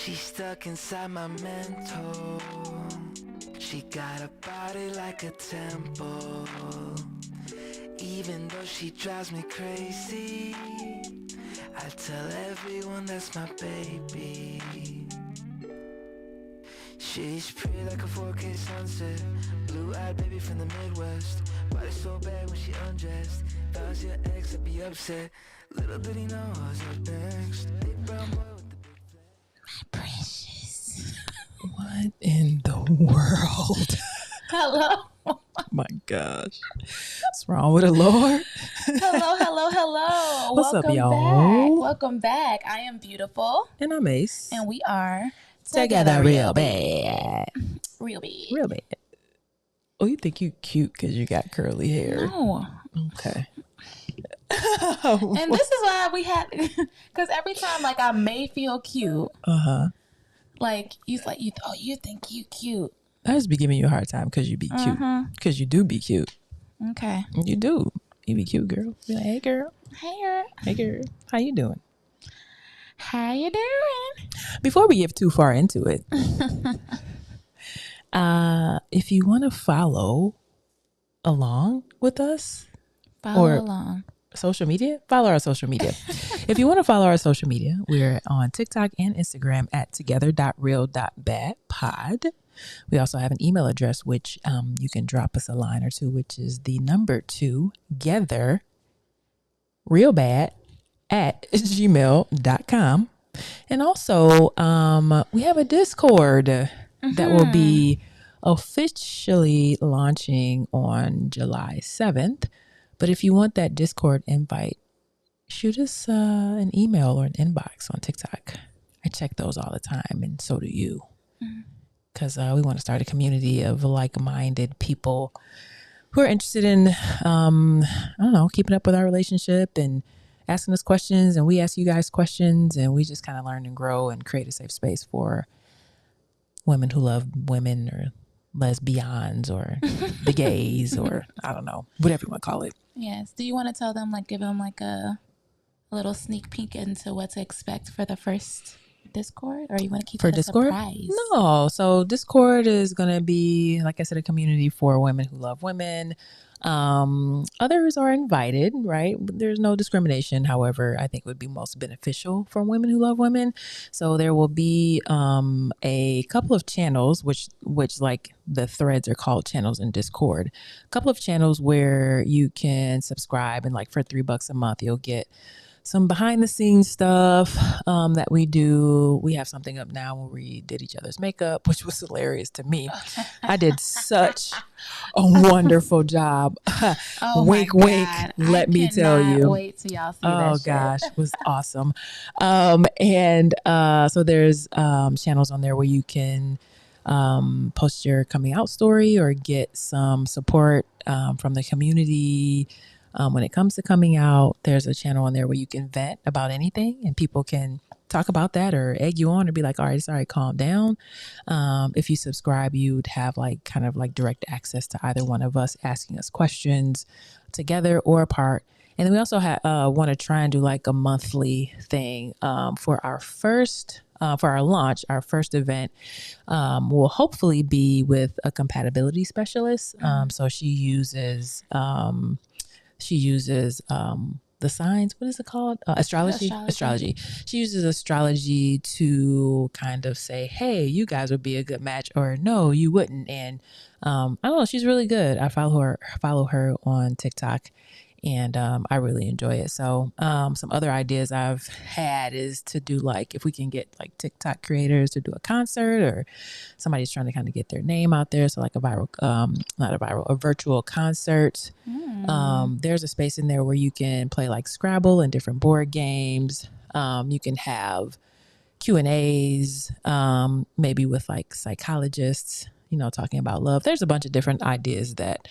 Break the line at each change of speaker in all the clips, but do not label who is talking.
She's stuck inside my mental. She got a body like a temple. Even though she drives me crazy, I tell everyone that's my baby. She's pretty like a 4K sunset. Blue-eyed baby from the Midwest. Body so bad when she undressed. If I was your ex, I'd be upset. Little did he know I was up next. Big brown boy with the big flag.
Precious.
What in the world?
Hello.
Oh my gosh. What's wrong with the Lord?
Hello.
What's up,
Welcome
y'all?
back. Welcome back. I am beautiful.
And I'm Ace.
And we are
Together real bad.
Real bad.
Real bad. Oh, you think you cute because you got curly hair?
No.
Okay.
And this is why we had, because every time, like, I may feel cute. Like, you think you cute.
I just be giving you a hard time because you be cute. Because you do be cute.
Okay.
You do. You be cute, girl. Be like, hey, girl.
Hey, girl.
Hey, girl. How you doing?
How you doing?
Before we get too far into it, if you want to follow along with us,
Follow along.
Social media, follow our social media. If you want to follow our social media, we're on TikTok and Instagram at together.real.badpod. We also have an email address, which you can drop us a line or two, which is the number 2 together realbad@gmail.com. And also, we have a Discord that will be officially launching on July 7th. But if you want that Discord invite, shoot us an email or an inbox on TikTok. I check those all the time, and so do you. Because we want to start a community of like-minded people who are interested in, keeping up with our relationship and asking us questions. And we ask you guys questions, and we just kind of learn and grow and create a safe space for women who love women, or lesbians, or the gays, or I don't know, whatever you want to call it.
Yes. Do you want to tell them, like, give them like a little sneak peek into what to expect for the first Discord, or you want to keep it a surprise?
No. So Discord is going to be, like I said, a community for women who love women. Others are invited, right? There's no discrimination. However, I think it would be most beneficial for women who love women. So there will be a couple of channels, which like the threads are called channels in Discord. A couple of channels where you can subscribe, and like for $3 a month, you'll get some behind the scenes stuff that we do. We have something up now where we did each other's makeup, which was hilarious to me. I did such a wonderful job. Wink, wink. Let me tell you.
Wait till y'all see that shit.
Gosh, it was awesome. So there's channels on there where you can post your coming out story or get some support from the community. When it comes to coming out, there's a channel on there where you can vent about anything, and people can talk about that or egg you on or be like, all right, sorry, calm down. If you subscribe, you'd have like kind of like direct access to either one of us asking us questions together or apart. And then we also want to try and do like a monthly thing for our first for our launch. Our first event will hopefully be with a compatibility specialist. So she uses the signs. What is it called? Astrology. She uses astrology to kind of say, hey, you guys would be a good match, or no, you wouldn't. And I don't know. She's really good. I follow her on TikTok, and I really enjoy it. So some other ideas I've had is to do, like, if we can get like TikTok creators to do a concert, or somebody's trying to kind of get their name out there. So like a virtual concert. There's a space in there where you can play like Scrabble and different board games. You can have Q&As, maybe with like psychologists, talking about love. There's a bunch of different ideas that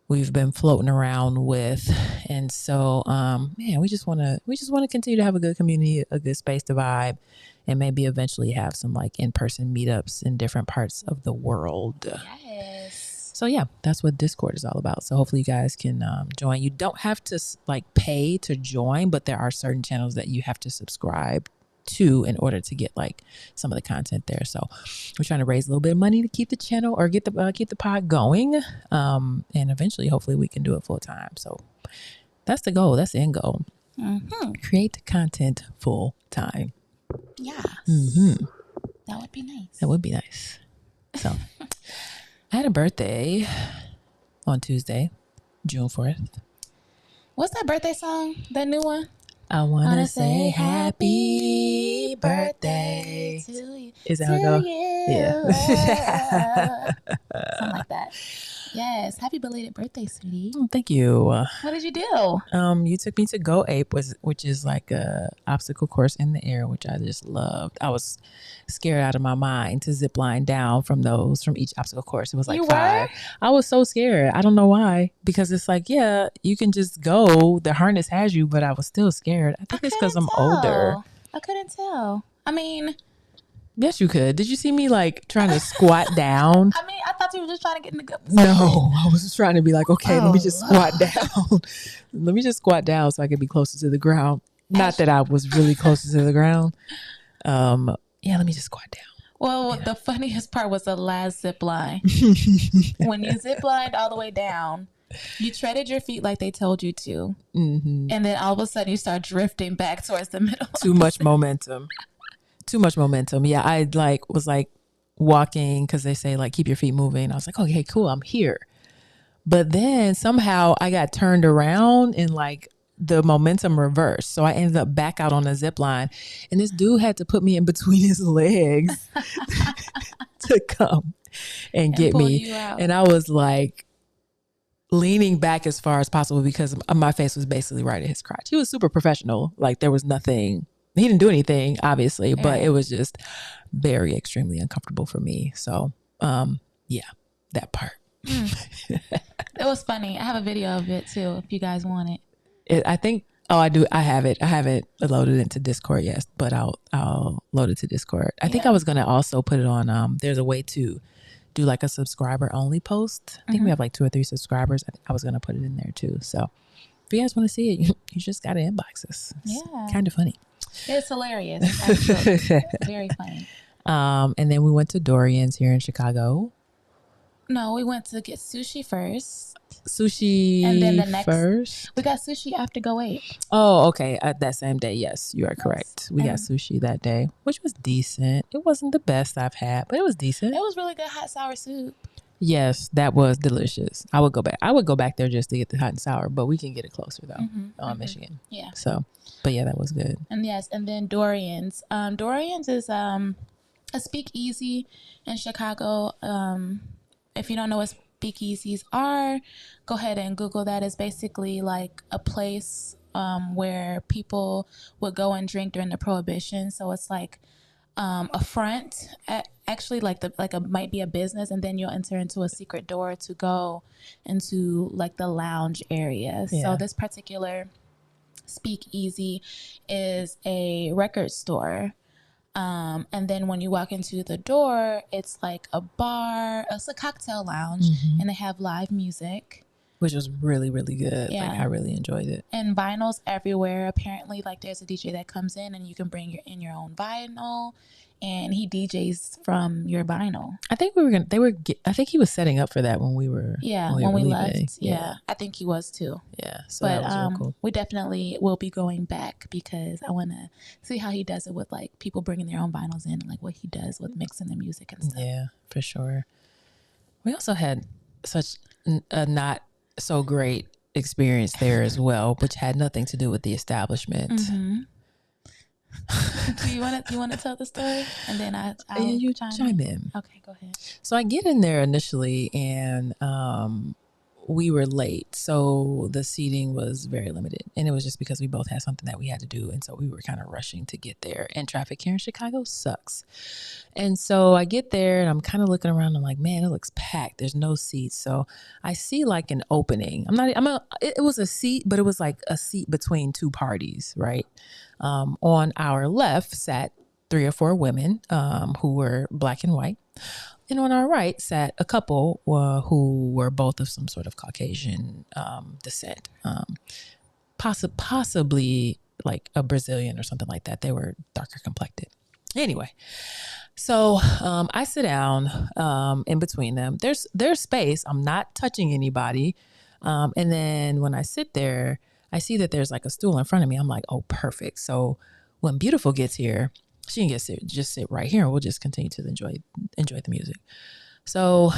we've been floating around with. And so, we just want to continue to have a good community, a good space to vibe, and maybe eventually have some like in-person meetups in different parts of the world.
Yes.
So yeah, that's what Discord is all about. So hopefully you guys can join. You don't have to like pay to join, but there are certain channels that you have to subscribe too in order to get like some of the content there. So we're trying to raise a little bit of money to keep the channel or keep the pod going. And eventually, hopefully we can do it full time. So that's the goal. That's the end goal. Create the content full time.
Yeah. That would be nice.
That would be nice. So I had a birthday on Tuesday, June 4th.
What's that birthday song? That new one?
I want to say happy birthday
to you.
Is that how it goes?
Yeah. Something like that. Yes. Happy belated birthday, sweetie.
Thank you.
What did you do?
You took me to Go Ape, which is like a obstacle course in the air, which I just loved. I was scared out of my mind to zip line down from each obstacle course. It was like
You
5.
were?
I was so scared. I don't know why, because it's like, yeah, you can just go. The harness has you, but I was still scared. I think it's because I'm older.
I couldn't tell. I mean,
yes, you could. Did you see me like trying to squat down?
I thought you were just trying to get in the good position.
No, I was just trying to be like, okay, let me just squat down. Let me just squat down so I can be closer to the ground. Not that I was really closer to the ground. Yeah, let me just squat down.
Well, the funniest part was the last zip line. When you zip lined all the way down, you treaded your feet like they told you to. And then all of a sudden you start drifting back towards the middle.
Too much momentum. Yeah, I was walking because they say like keep your feet moving. I was like, okay, cool, I'm here. But then somehow I got turned around and like the momentum reversed. So I ended up back out on the zip line, and this dude had to put me in between his legs to come and get me. And I was like leaning back as far as possible because my face was basically right at his crotch. He was super professional. Like there was nothing. He didn't do anything, obviously, but it was just very extremely uncomfortable for me. So, yeah, that part.
It was funny. I have a video of it too, if you guys want it.
I think. Oh, I do. I have it. I haven't loaded into Discord yet, but I'll load it to Discord. I think I was gonna also put it on. There's a way to do like a subscriber only post. I think we have like 2 or 3 subscribers. I was gonna put it in there too. So if you guys want to see it, you just gotta inbox us. It's kind of funny.
It's hilarious. Very funny.
And then we went to Dorian's here in Chicago.
No, we went to get sushi first.
And then the next first?
We got sushi after Go Ape.
Oh, okay. That same day. Yes, you are correct. We got sushi that day, which was decent. It wasn't the best I've had, but it was decent.
It was really good hot sour soup.
Yes, that was delicious. I would go back there just to get the hot and sour, but we can get it closer though, Michigan. Yeah. So, but yeah, that was good.
And and then Dorian's. Dorian's is a speakeasy in Chicago. If you don't know what speakeasies are, go ahead and Google that. It's basically like a place where people would go and drink during the Prohibition. So it's like a front, actually might be a business, and then you'll enter into a secret door to go into like the lounge area. Yeah. So this particular speakeasy is a record store. And then when you walk into the door, it's like a bar, it's a cocktail lounge, and they have live music.
Which was really, really good. Yeah. Like I really enjoyed it.
And vinyls everywhere. Apparently, like there's a DJ that comes in and you can bring your own vinyl, and he DJs from your vinyl.
I think I think he was setting up for that when we were.
Yeah, when we left. Yeah, I think he was too.
Yeah, so that was real cool.
We definitely will be going back because I want to see how he does it with like people bringing their own vinyls in, and like what he does with mixing the music and stuff.
Yeah, for sure. We also had such a not so great experience there as well, which had nothing to do with the establishment.
Do you want to tell the story, and then I'll
chime in.
Okay, go ahead.
So I get in there initially, and we were late, so the seating was very limited, and it was just because we both had something that we had to do, and so we were kind of rushing to get there. And traffic here in Chicago sucks, and so I get there, and I'm kind of looking around. I'm like, man, it looks packed. There's no seats, so I see like an opening. It was a seat, but it was like a seat between 2 parties, right? On our left sat 3 or 4 women who were black and white. And on our right sat a couple who were both of some sort of Caucasian descent, possibly like a Brazilian or something like that. They were darker complected. Anyway, so I sit down in between them. There's space. I'm not touching anybody. And then when I sit there, I see that there's like a stool in front of me. I'm like, oh, perfect. So when Beautiful gets here, she can just sit right here, and we'll just continue to enjoy the music. So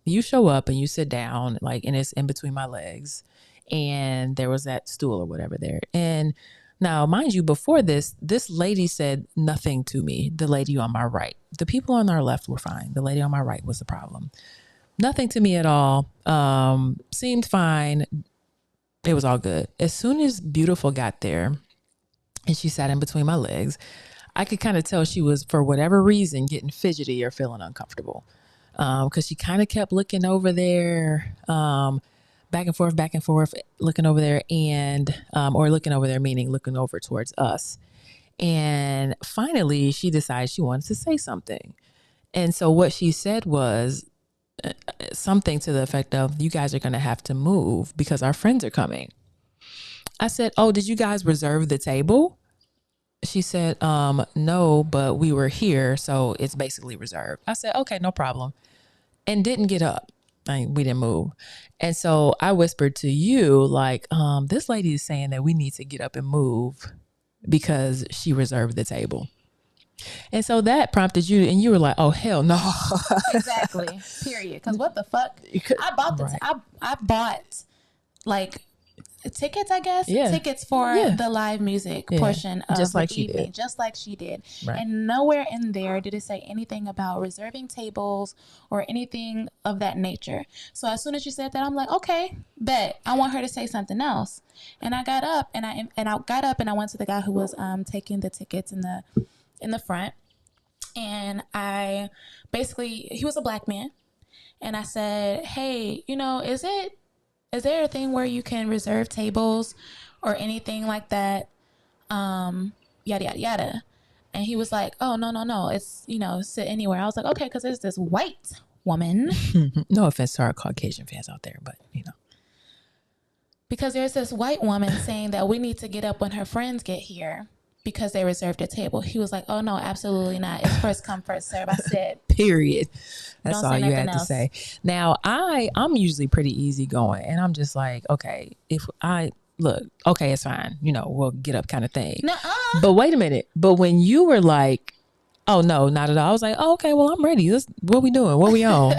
you show up and you sit down, like, and it's in between my legs, and there was that stool or whatever there. And now, mind you, before this lady said nothing to me. The lady on my right. The people on our left were fine. The lady on my right was the problem. Nothing to me at all. Seemed fine. It was all good. As soon as Beautiful got there and she sat in between my legs, I could kind of tell she was, for whatever reason, getting fidgety or feeling uncomfortable. Because she kind of kept looking over there, back and forth, looking over there, and or looking over there, meaning looking over towards us. And finally, she decided she wanted to say something. And so what she said was something to the effect of, you guys are going to have to move because our friends are coming. I said, oh, did you guys reserve the table? She said, no, but we were here, so it's basically reserved. I said, okay, no problem. And didn't get up. We didn't move. And so I whispered to you, like, this lady is saying that we need to get up and move because she reserved the table. And so that prompted you, and you were like, oh, hell no.
Exactly. Period. Because what the fuck? I bought I bought like tickets, I guess.
Yeah.
Tickets for the live music portion of
just like
the
she
evening,
did.
just like she did.
Right.
And nowhere in there did it say anything about reserving tables or anything of that nature. So as soon as you said that, I'm like, okay, bet. I want her to say something else. And I got up and I got up and I went to the guy who was taking the tickets in the front. And I basically, he was a black man. And I said, hey, is there a thing where you can reserve tables or anything like that? Yada, yada, yada. And he was like, oh, no. It's, sit anywhere. I was like, okay, because there's this white woman.
No offense to our Caucasian fans out there, but,
Because there's this white woman saying that we need to get up when her friends get here because they reserved a table. He was like, oh, no, absolutely not. It's first come, first serve. I said,
period. That's all you had
else
to say. Now, I'm usually pretty easygoing, and I'm just like, okay, okay, it's fine. We'll get up kind of thing.
Nuh-uh.
But wait a minute. But when you were like, oh, no, not at all. I was like, oh, okay, well, I'm ready. What we doing? What we on?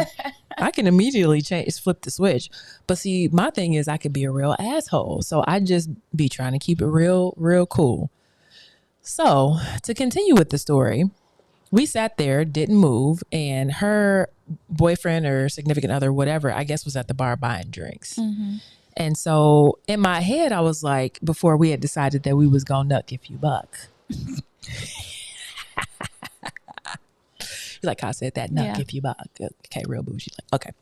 I can immediately flip the switch. But see, my thing is I could be a real asshole. So I just be trying to keep it real, real cool. So to continue with the story, we sat there, didn't move, and her boyfriend or significant other, whatever, I guess was at the bar buying drinks. Mm-hmm. And so in my head, I was like, before we had decided that we was going to nuck if you buck. Like I said, that nuck if you buck. Okay, real bougie. Like, okay.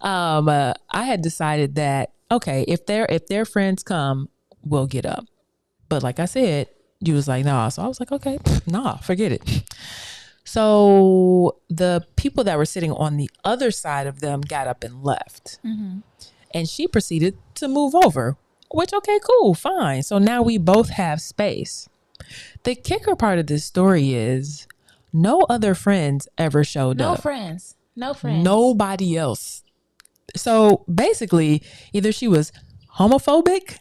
I had decided that, okay, if their friends come, we'll get up. But like I said, you was like, nah. So I was like, okay, nah, forget it. So the people that were sitting on the other side of them got up and left. Mm-hmm. And she proceeded to move over, which, okay, cool, fine. So now we both have space. The kicker part of this story is no other friends ever showed up.
No friends.
Nobody else. So basically, either she was homophobic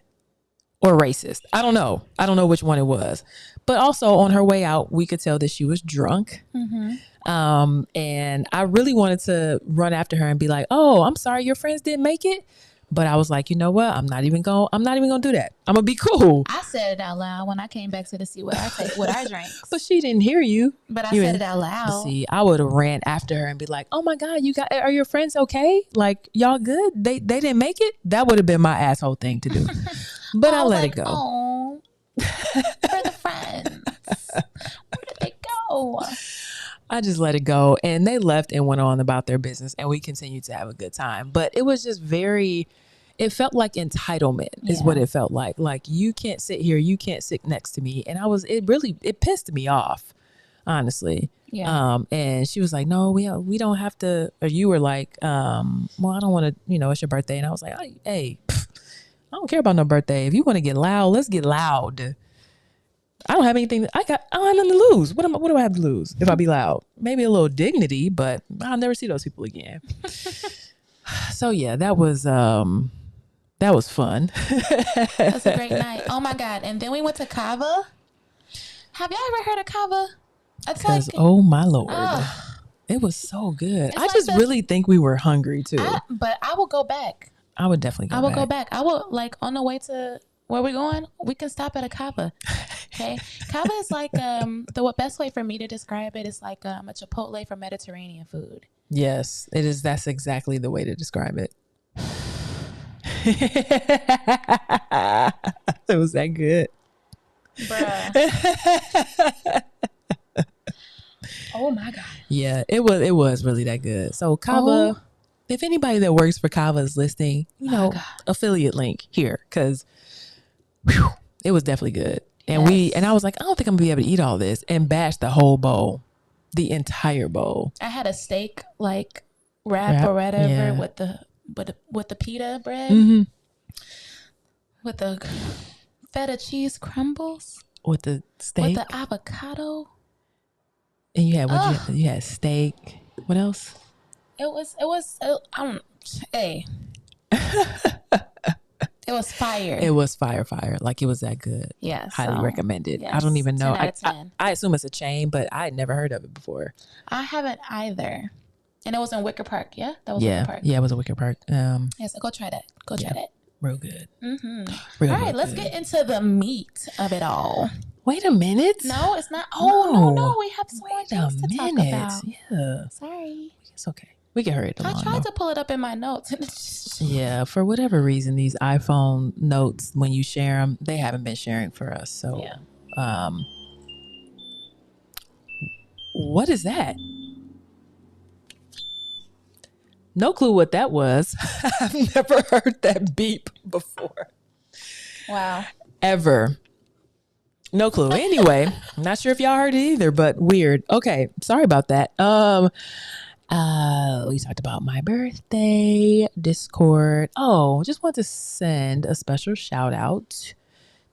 or racist. I don't know which one it was. But also on her way out, we could tell that she was drunk. Mm-hmm. And I really wanted to run after her and be like, oh, I'm sorry your friends didn't make it. But I was like, you know what? I'm not even gonna do that. I'm gonna be cool.
I said it out loud when I came back to the seat with our drinks.
But she didn't hear you.
But I said it out loud.
See, I would have ran after her and be like, oh my God, are your friends okay? Like, y'all good? They didn't make it? That would have been my asshole thing to do. But I let it go.
Oh, where are the friends? Where did they go?
I just let it go, and they left and went on about their business, and we continued to have a good time. But it was just it felt like entitlement is what it felt like. Like, you can't sit here, you can't sit next to me. And it pissed me off, honestly. Yeah. And she was like, no, we don't have to, or you were like, well, I don't want to, it's your birthday. And I was like, hey, I don't care about no birthday. If you want to get loud, let's get loud. I don't have anything. I don't have nothing to lose. What do I have to lose if I be loud? Maybe a little dignity, but I'll never see those people again. So yeah, that was fun.
That was a great night. Oh my God. And then we went to Kava. Have y'all ever heard of Kava? It's like,
oh my Lord. It was so good. I just really think we were hungry too.
But I will go back.
I would definitely
go back. I will, like, on the way to where we're going, we can stop at a Kava. Okay. Kava is like, the best way for me to describe it is like a Chipotle for Mediterranean food.
Yes, it is. That's exactly the way to describe it. It was that good.
Bruh. Oh my God.
Yeah, it was really that good. So Kava, if anybody that works for Kava is listening, affiliate link here, because it was definitely good. And I was like, I don't think I'm gonna be able to eat all this, and bash the whole bowl, the entire bowl.
I had a steak like wrap or whatever with the pita bread, with the feta cheese crumbles,
with the steak,
with the avocado.
And you had you had steak. What else?
It was hey. It was fire.
It was fire. Like, it was that good.
Yeah.
Highly recommended.
Yes,
I don't even know.
10 out of 10.
I assume it's a chain, but I had never heard of it before.
I haven't either. And it was in Wicker Park. Yeah. That was Wicker Park.
Yeah, it was a Wicker Park.
Yes, go try that. Try that.
Real good.
All right, let's get into the meat of it all.
Wait a minute.
No, it's not. Oh, no. We have some more things to talk about.
Yeah.
Sorry.
It's okay. We can hurry it along.
I tried to pull it up in my notes.
Yeah, for whatever reason, these iPhone notes, when you share them, they haven't been sharing for us. So, what is that? No clue what that was. I've never heard that beep before.
Wow.
Ever. No clue. Anyway, I'm not sure if y'all heard it either, but weird. Okay, sorry about that. We talked about my birthday, Discord. Oh, just want to send a special shout out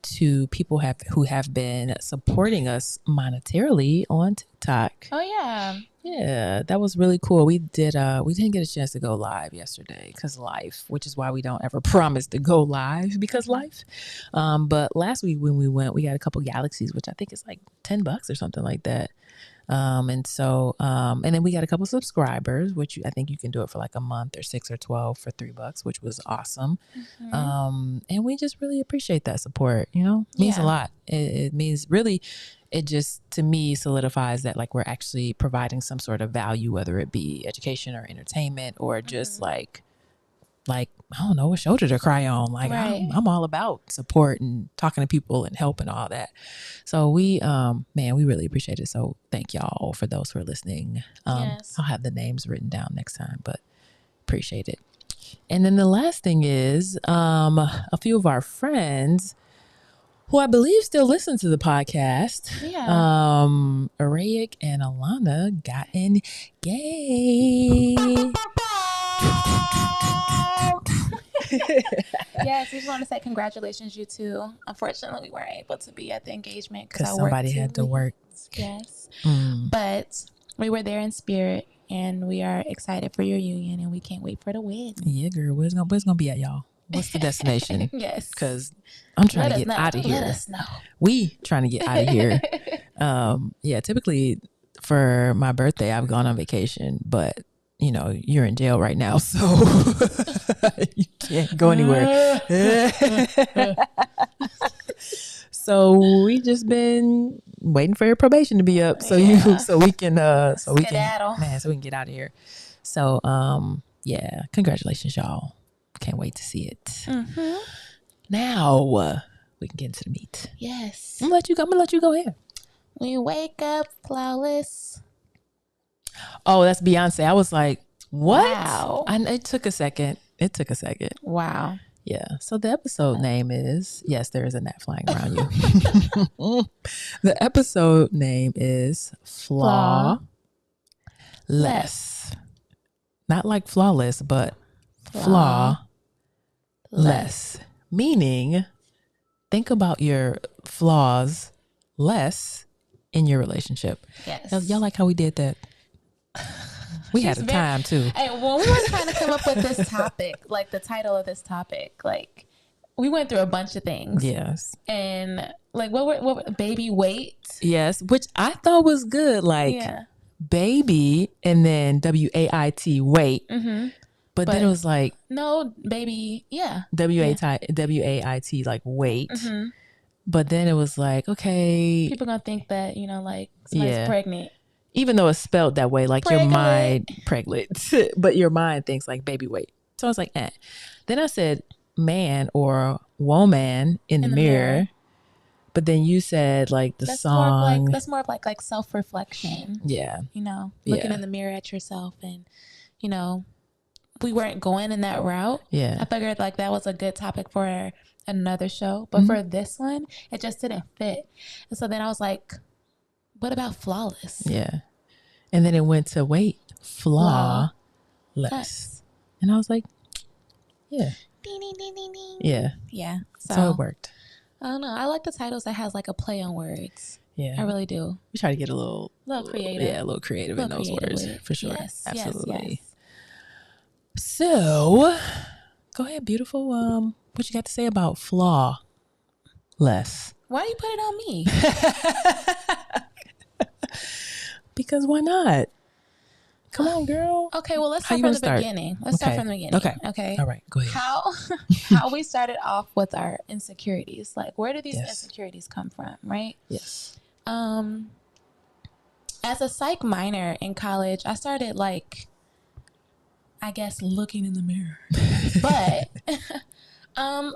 to people who have been supporting us monetarily on TikTok.
Oh yeah.
Yeah, that was really cool. We didn't get a chance to go live yesterday because life, which is why we don't ever promise to go live, because life. But last week when we went, we got a couple galaxies, which I think is like $10 or something like that. And then we got a couple subscribers, which I think you can do it for like a month or 6 or 12 for $3, which was awesome. And we just really appreciate that support. It means a lot. It means really, it just, to me, solidifies that like we're actually providing some sort of value, whether it be education or entertainment or just like, I don't know, a shoulder to cry on. Like, right. I'm all about support and talking to people and help and all that. So we really appreciate it. So thank y'all for those who are listening.
Yes.
I'll have the names written down next time, but appreciate it. And then the last thing is, a few of our friends who I believe still listen to the podcast.
Yeah.
Araic and Alana got engaged.
Yes, we just want to say congratulations, you two. Unfortunately, we weren't able to be at the engagement
because somebody had to work.
Yes, but we were there in spirit, and we are excited for your union, and we can't wait for the wedding.
Yeah, girl, where's it gonna be at, y'all? What's the destination?
Yes,
because I'm trying to get out of here.
Let us know.
We trying to get out of here. Yeah, typically for my birthday, I've gone on vacation, but you're in jail right now, so you can't go anywhere. So we just been waiting for your probation to be up, so we can get out of here. So congratulations, y'all. Can't wait to see it. Now we can get into the meat.
Yes,
I'm gonna let you go ahead.
We wake up flawless.
Oh, that's Beyonce. I was like, what?
Wow.
It took a second.
Wow.
Yeah. So the episode name is, yes, there is a gnat flying around you. The episode name is Flaw Less. Not like flawless, but Flaw Less. Meaning, think about your flaws less in your relationship.
Yes.
Y'all like how we did that? We had a time too.
Hey, when we were trying to come up with this topic, like the title of this topic, like we went through a bunch of things.
Yes.
And like what baby weight?
Yes, which I thought was good. Like baby and then WAIT weight. Mm-hmm. But then it was like
no baby,
WAIT like weight. Mm-hmm. But then it was like, okay,
people gonna think that, you know, like somebody's pregnant.
Even though it's spelled that way, like your mind pregnant, but your mind thinks like baby weight. So I was like, eh. Then I said man or woman in the mirror. But then you said like the song.
That's more of like self-reflection.
Yeah.
You know, looking in the mirror at yourself, and, you know, we weren't going in that route.
Yeah.
I figured like that was a good topic for another show. But for this one, it just didn't fit. And so then I was like, what about flawless?
Yeah. And then it went to flaw less. And I was like, yeah.
Ding, ding, ding, ding, ding.
Yeah.
Yeah.
So it worked.
I don't know. I like the titles that has like a play on words.
Yeah.
I really do.
We try to get a little
creative.
Yeah, a little creative in those words. For sure.
Yes.
Absolutely.
Yes.
So go ahead, beautiful. What you got to say about flaw less?
Why do you put it on me?
Because why not? Come on, girl.
Okay, well, let's start from the beginning. Let's start from the beginning. Okay.
All right, go ahead.
How we started off with our insecurities. Like, where do these insecurities come from, right?
Yes.
As a psych minor in college, I started like, I guess, looking in the mirror. But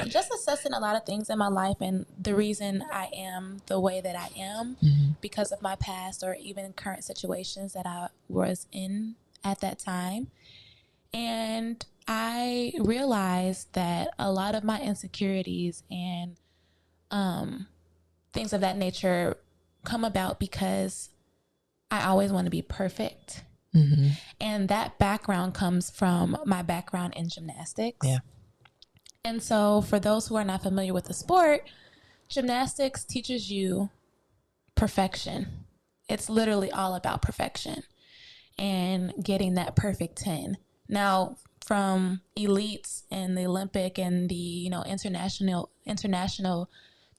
just assessing a lot of things in my life, and the reason I am the way that I am because of my past or even current situations that I was in at that time. And I realized that a lot of my insecurities and things of that nature come about because I always want to be perfect. Mm-hmm. And that background comes from my background in gymnastics.
Yeah.
And so for those who are not familiar with the sport, gymnastics teaches you perfection. It's literally all about perfection and getting that perfect 10. Now, from elites and the Olympic and the, you know, international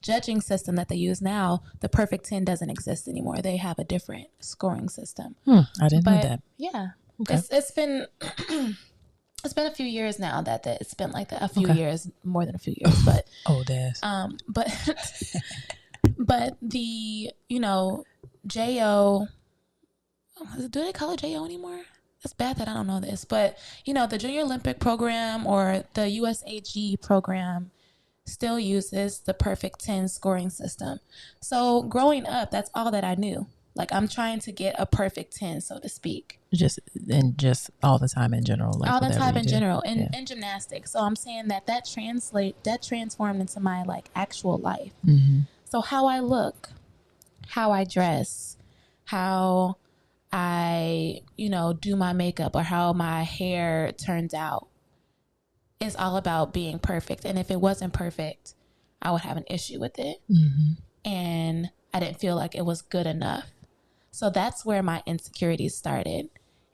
judging system that they use now, the perfect 10 doesn't exist anymore. They have a different scoring system.
I didn't know that.
Yeah. Okay. It's been it's been a few years now that it's been like that. A few years, more than a few years, but but the, you know, JO, do they call it JO anymore? It's bad that I don't know this, but, you know, the Junior Olympic program or the USAG program still uses the perfect 10 scoring system. So growing up, that's all that I knew. Like, I'm trying to get a perfect 10, so to speak. Just
all the time in general. Like
all the time in general in gymnastics. So I'm saying that transformed into my like actual life. Mm-hmm. So how I look, how I dress, how I, you know, do my makeup or how my hair turns out is all about being perfect. And if it wasn't perfect, I would have an issue with it. Mm-hmm. And I didn't feel like it was good enough. So that's where my insecurities started.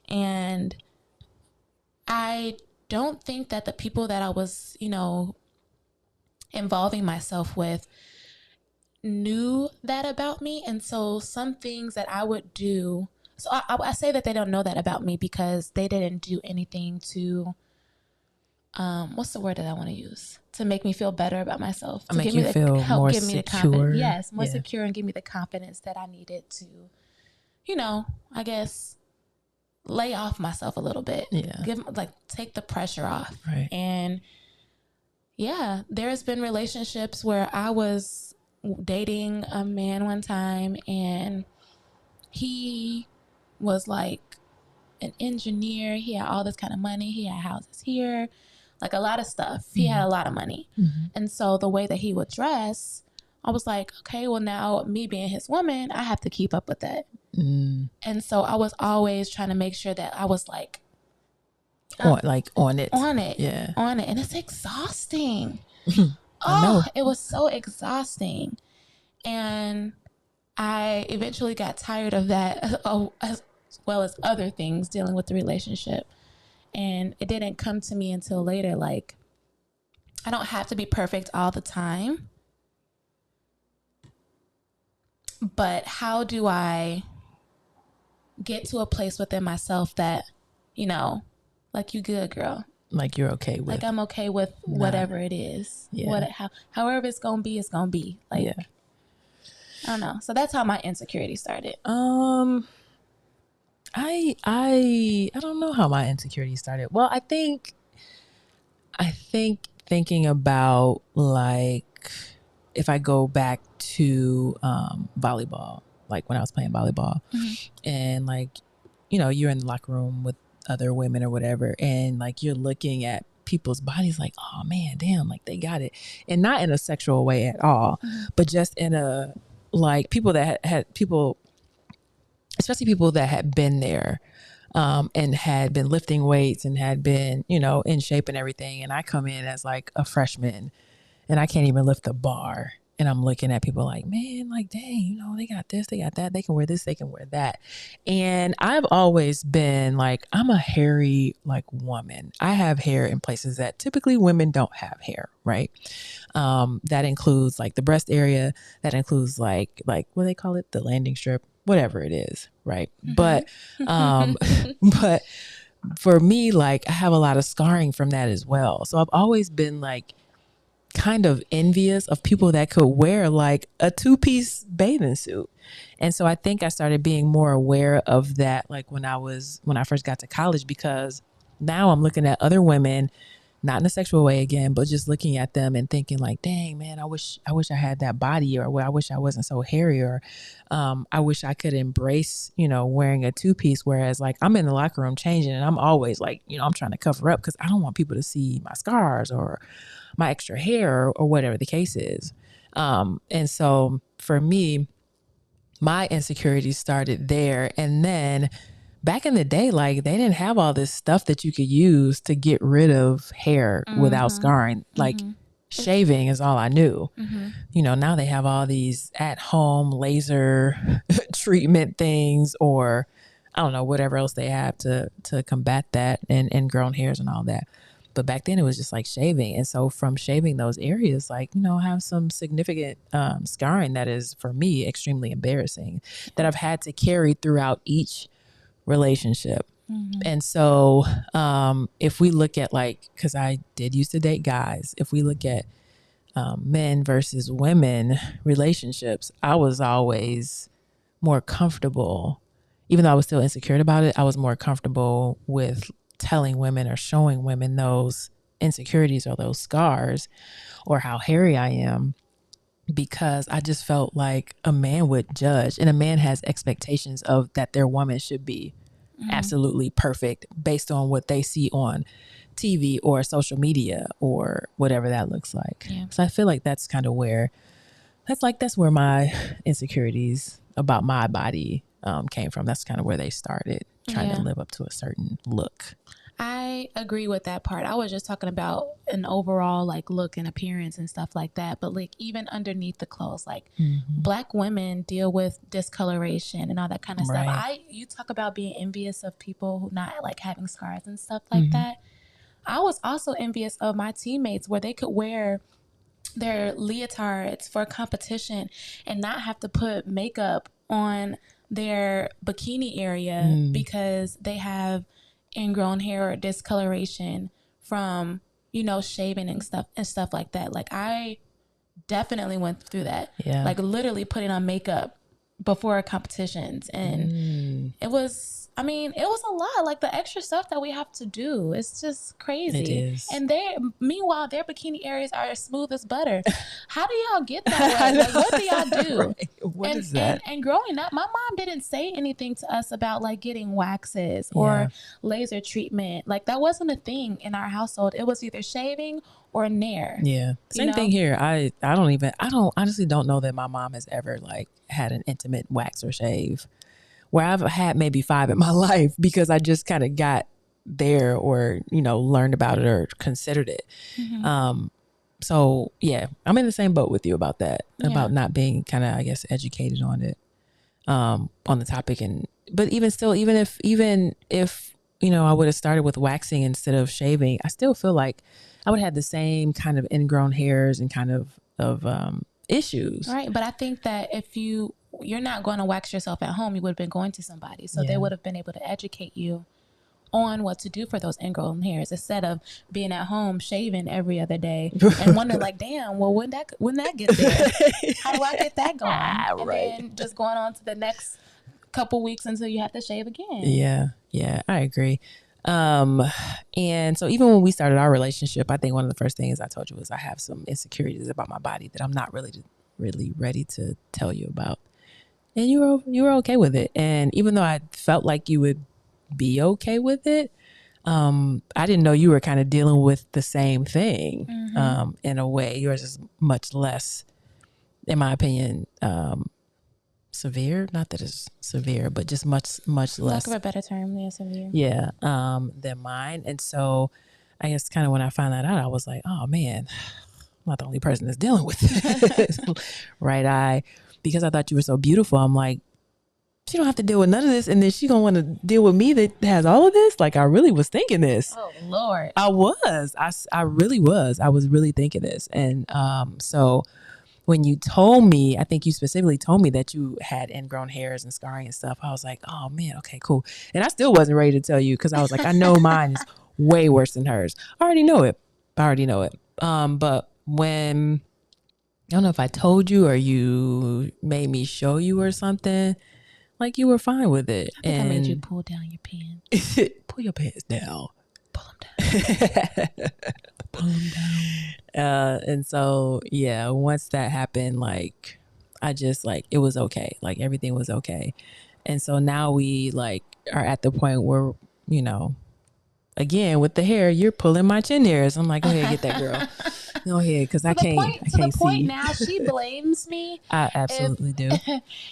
And I don't think that the people that I was, you know, involving myself with knew that about me. And so some things that I would do, so I say that they don't know that about me because they didn't do anything to, what's the word that I want to use? To make me feel better about myself. To
make you feel more secure.
Yes, more secure and give me the confidence that I needed to, you know, I guess, lay off myself a little bit.
Yeah.
Take the pressure off.
Right.
And yeah, there's been relationships where I was dating a man one time and he was like an engineer. He had all this kind of money. He had houses here, like a lot of stuff. He had a lot of money. Mm-hmm. And so the way that he would dress, I was like, okay, well now me being his woman, I have to keep up with that. Mm. And so I was always trying to make sure that I was like
on it.
Yeah. On it. And it's exhausting.
I know.
It was so exhausting. And I eventually got tired of that, as well as other things dealing with the relationship. And it didn't come to me until later. Like, I don't have to be perfect all the time. But how do I get to a place within myself that, you know, like, you good, girl.
Like, you're okay with.
Like, I'm okay with whatever it is.
Yeah.
However it's going to be, it's going to be. Like,
yeah.
I don't know. So that's how my insecurity started.
I don't know how my insecurity started. Well, I think thinking about, like, if I go back to volleyball, like when I was playing volleyball, and, like, you know, you're in the locker room with other women or whatever, and, like, you're looking at people's bodies like, oh man, damn, like, they got it. And not in a sexual way at all, but just in a, like, people that had people, especially people that had been there, and had been lifting weights and had been, you know, in shape and everything. And I come in as, like, a freshman and I can't even lift the bar. And I'm looking at people like, man, like, dang, you know, they got this, they got that, they can wear this, they can wear that. And I've always been like, I'm a hairy, like, woman. I have hair in places that typically women don't have hair, right? That includes, like, the breast area. That includes, like what do they call it? The landing strip, whatever it is, right? But but for me, like, I have a lot of scarring from that as well. So I've always been, like, kind of envious of people that could wear, like, a 2-piece bathing suit. And so I think I started being more aware of that, like, when I first got to college, because now I'm looking at other women, not in a sexual way again, but just looking at them and thinking, like, dang, man, I wish I had that body, or I wish I wasn't so hairy, or I wish I could embrace, you know, wearing a 2-piece. Whereas, like, I'm in the locker room changing and I'm always, like, you know, I'm trying to cover up because I don't want people to see my scars or my extra hair or whatever the case is. And so for me, my insecurities started there. And then back in the day, like, they didn't have all this stuff that you could use to get rid of hair without scarring. Like, shaving is all I knew. You know, now they have all these at home laser treatment things, or I don't know, whatever else they have to combat that, and grown hairs and all that. But back then it was just, like, shaving. And so from shaving those areas, like, you know, I have some significant scarring that is, for me, extremely embarrassing, that I've had to carry throughout each relationship. And so if we look at, like, because I did used to date guys, if we look at men versus women relationships, I was always more comfortable, even though I was still insecure about it, I was more comfortable with telling women or showing women those insecurities or those scars or how hairy I am, because I just felt like a man would judge, and a man has expectations of that their woman should be absolutely perfect based on what they see on TV or social media or whatever that looks like. Yeah. So I feel like that's kind of where that's where my insecurities about my body came from. That's kind of where they started, trying to live up to a certain look.
I agree with that part. I was just talking about an overall, like, look and appearance and stuff like that. But, like, even underneath the clothes, like, Black women deal with discoloration and all that kind of stuff. You talk about being envious of people who not, like, having scars and stuff like that. I was also envious of my teammates where they could wear their leotards for competition and not have to put makeup on their bikini area because they have ingrown hair or discoloration from, you know, shaving and stuff like that. Like, I definitely went through that. Yeah. Like, literally putting on makeup before competitions, and it was a lot. Like, the extra stuff that we have to do, it's just crazy. It is. And meanwhile, their bikini areas are as smooth as butter. How do y'all get that way? Like, what do y'all do?
Right. What is that?
And growing up, my mom didn't say anything to us about, like, getting waxes or laser treatment. Like, that wasn't a thing in our household. It was either shaving or nair.
Yeah. Same thing here. I honestly don't know that my mom has ever, like, had an intimate wax or shave, where I've had maybe 5 in my life because I just kind of got there or, you know, learned about it or considered it. So yeah, I'm in the same boat with you about that,
Yeah.
about not being kind of, I guess, educated on it, on the topic. But even still, even if, I would have started with waxing instead of shaving, I still feel like I would have the same kind of ingrown hairs and kind of issues.
Right. But I think that if you're not going to wax yourself at home, you would have been going to somebody. So they would have been able to educate you on what to do for those ingrown hairs instead of being at home shaving every other day and wondering like, damn, well, when that get there? How do I get that going? And then just going on to the next couple weeks until you have to shave again.
Yeah, I agree. And so even when we started our relationship, I think one of the first things I told you was I have some insecurities about my body that I'm not really ready to tell you about. And you were okay with it. And even though I felt like you would be okay with it, I didn't know you were kind of dealing with the same thing. In a way. Yours is much less, in my opinion, severe. Not that it's severe, but just much less.
Lack of a better term, severe.
Yeah, than mine. And so I guess kind of when I found that out, I was like, oh man, I'm not the only person that's dealing with it. Right? Because I thought you were so beautiful, I'm like, she don't have to deal with none of this, and then she gonna want to deal with me that has all of this. Like, I really was thinking this.
Oh Lord,
I really was. I was really thinking this, and so when you told me, I think you specifically told me that you had ingrown hairs and scarring and stuff, I was like, oh man, okay, cool. And I still wasn't ready to tell you because I was like, I know mine is way worse than hers. I already know it. But when I don't know if I told you or you made me show you or something. Like, you were fine with it.
I think I made you pull down your pants.
Pull your pants down.
Pull them down.
Pull them down. And so, yeah, once that happened, like, I just, like, it was okay. Like, everything was okay. And so now we, like, are at the point where, again, with the hair, you're pulling my chin hairs. I'm like, go ahead, get that girl. Go ahead, because I can't
To the point
see.
now, she blames me.
I absolutely do.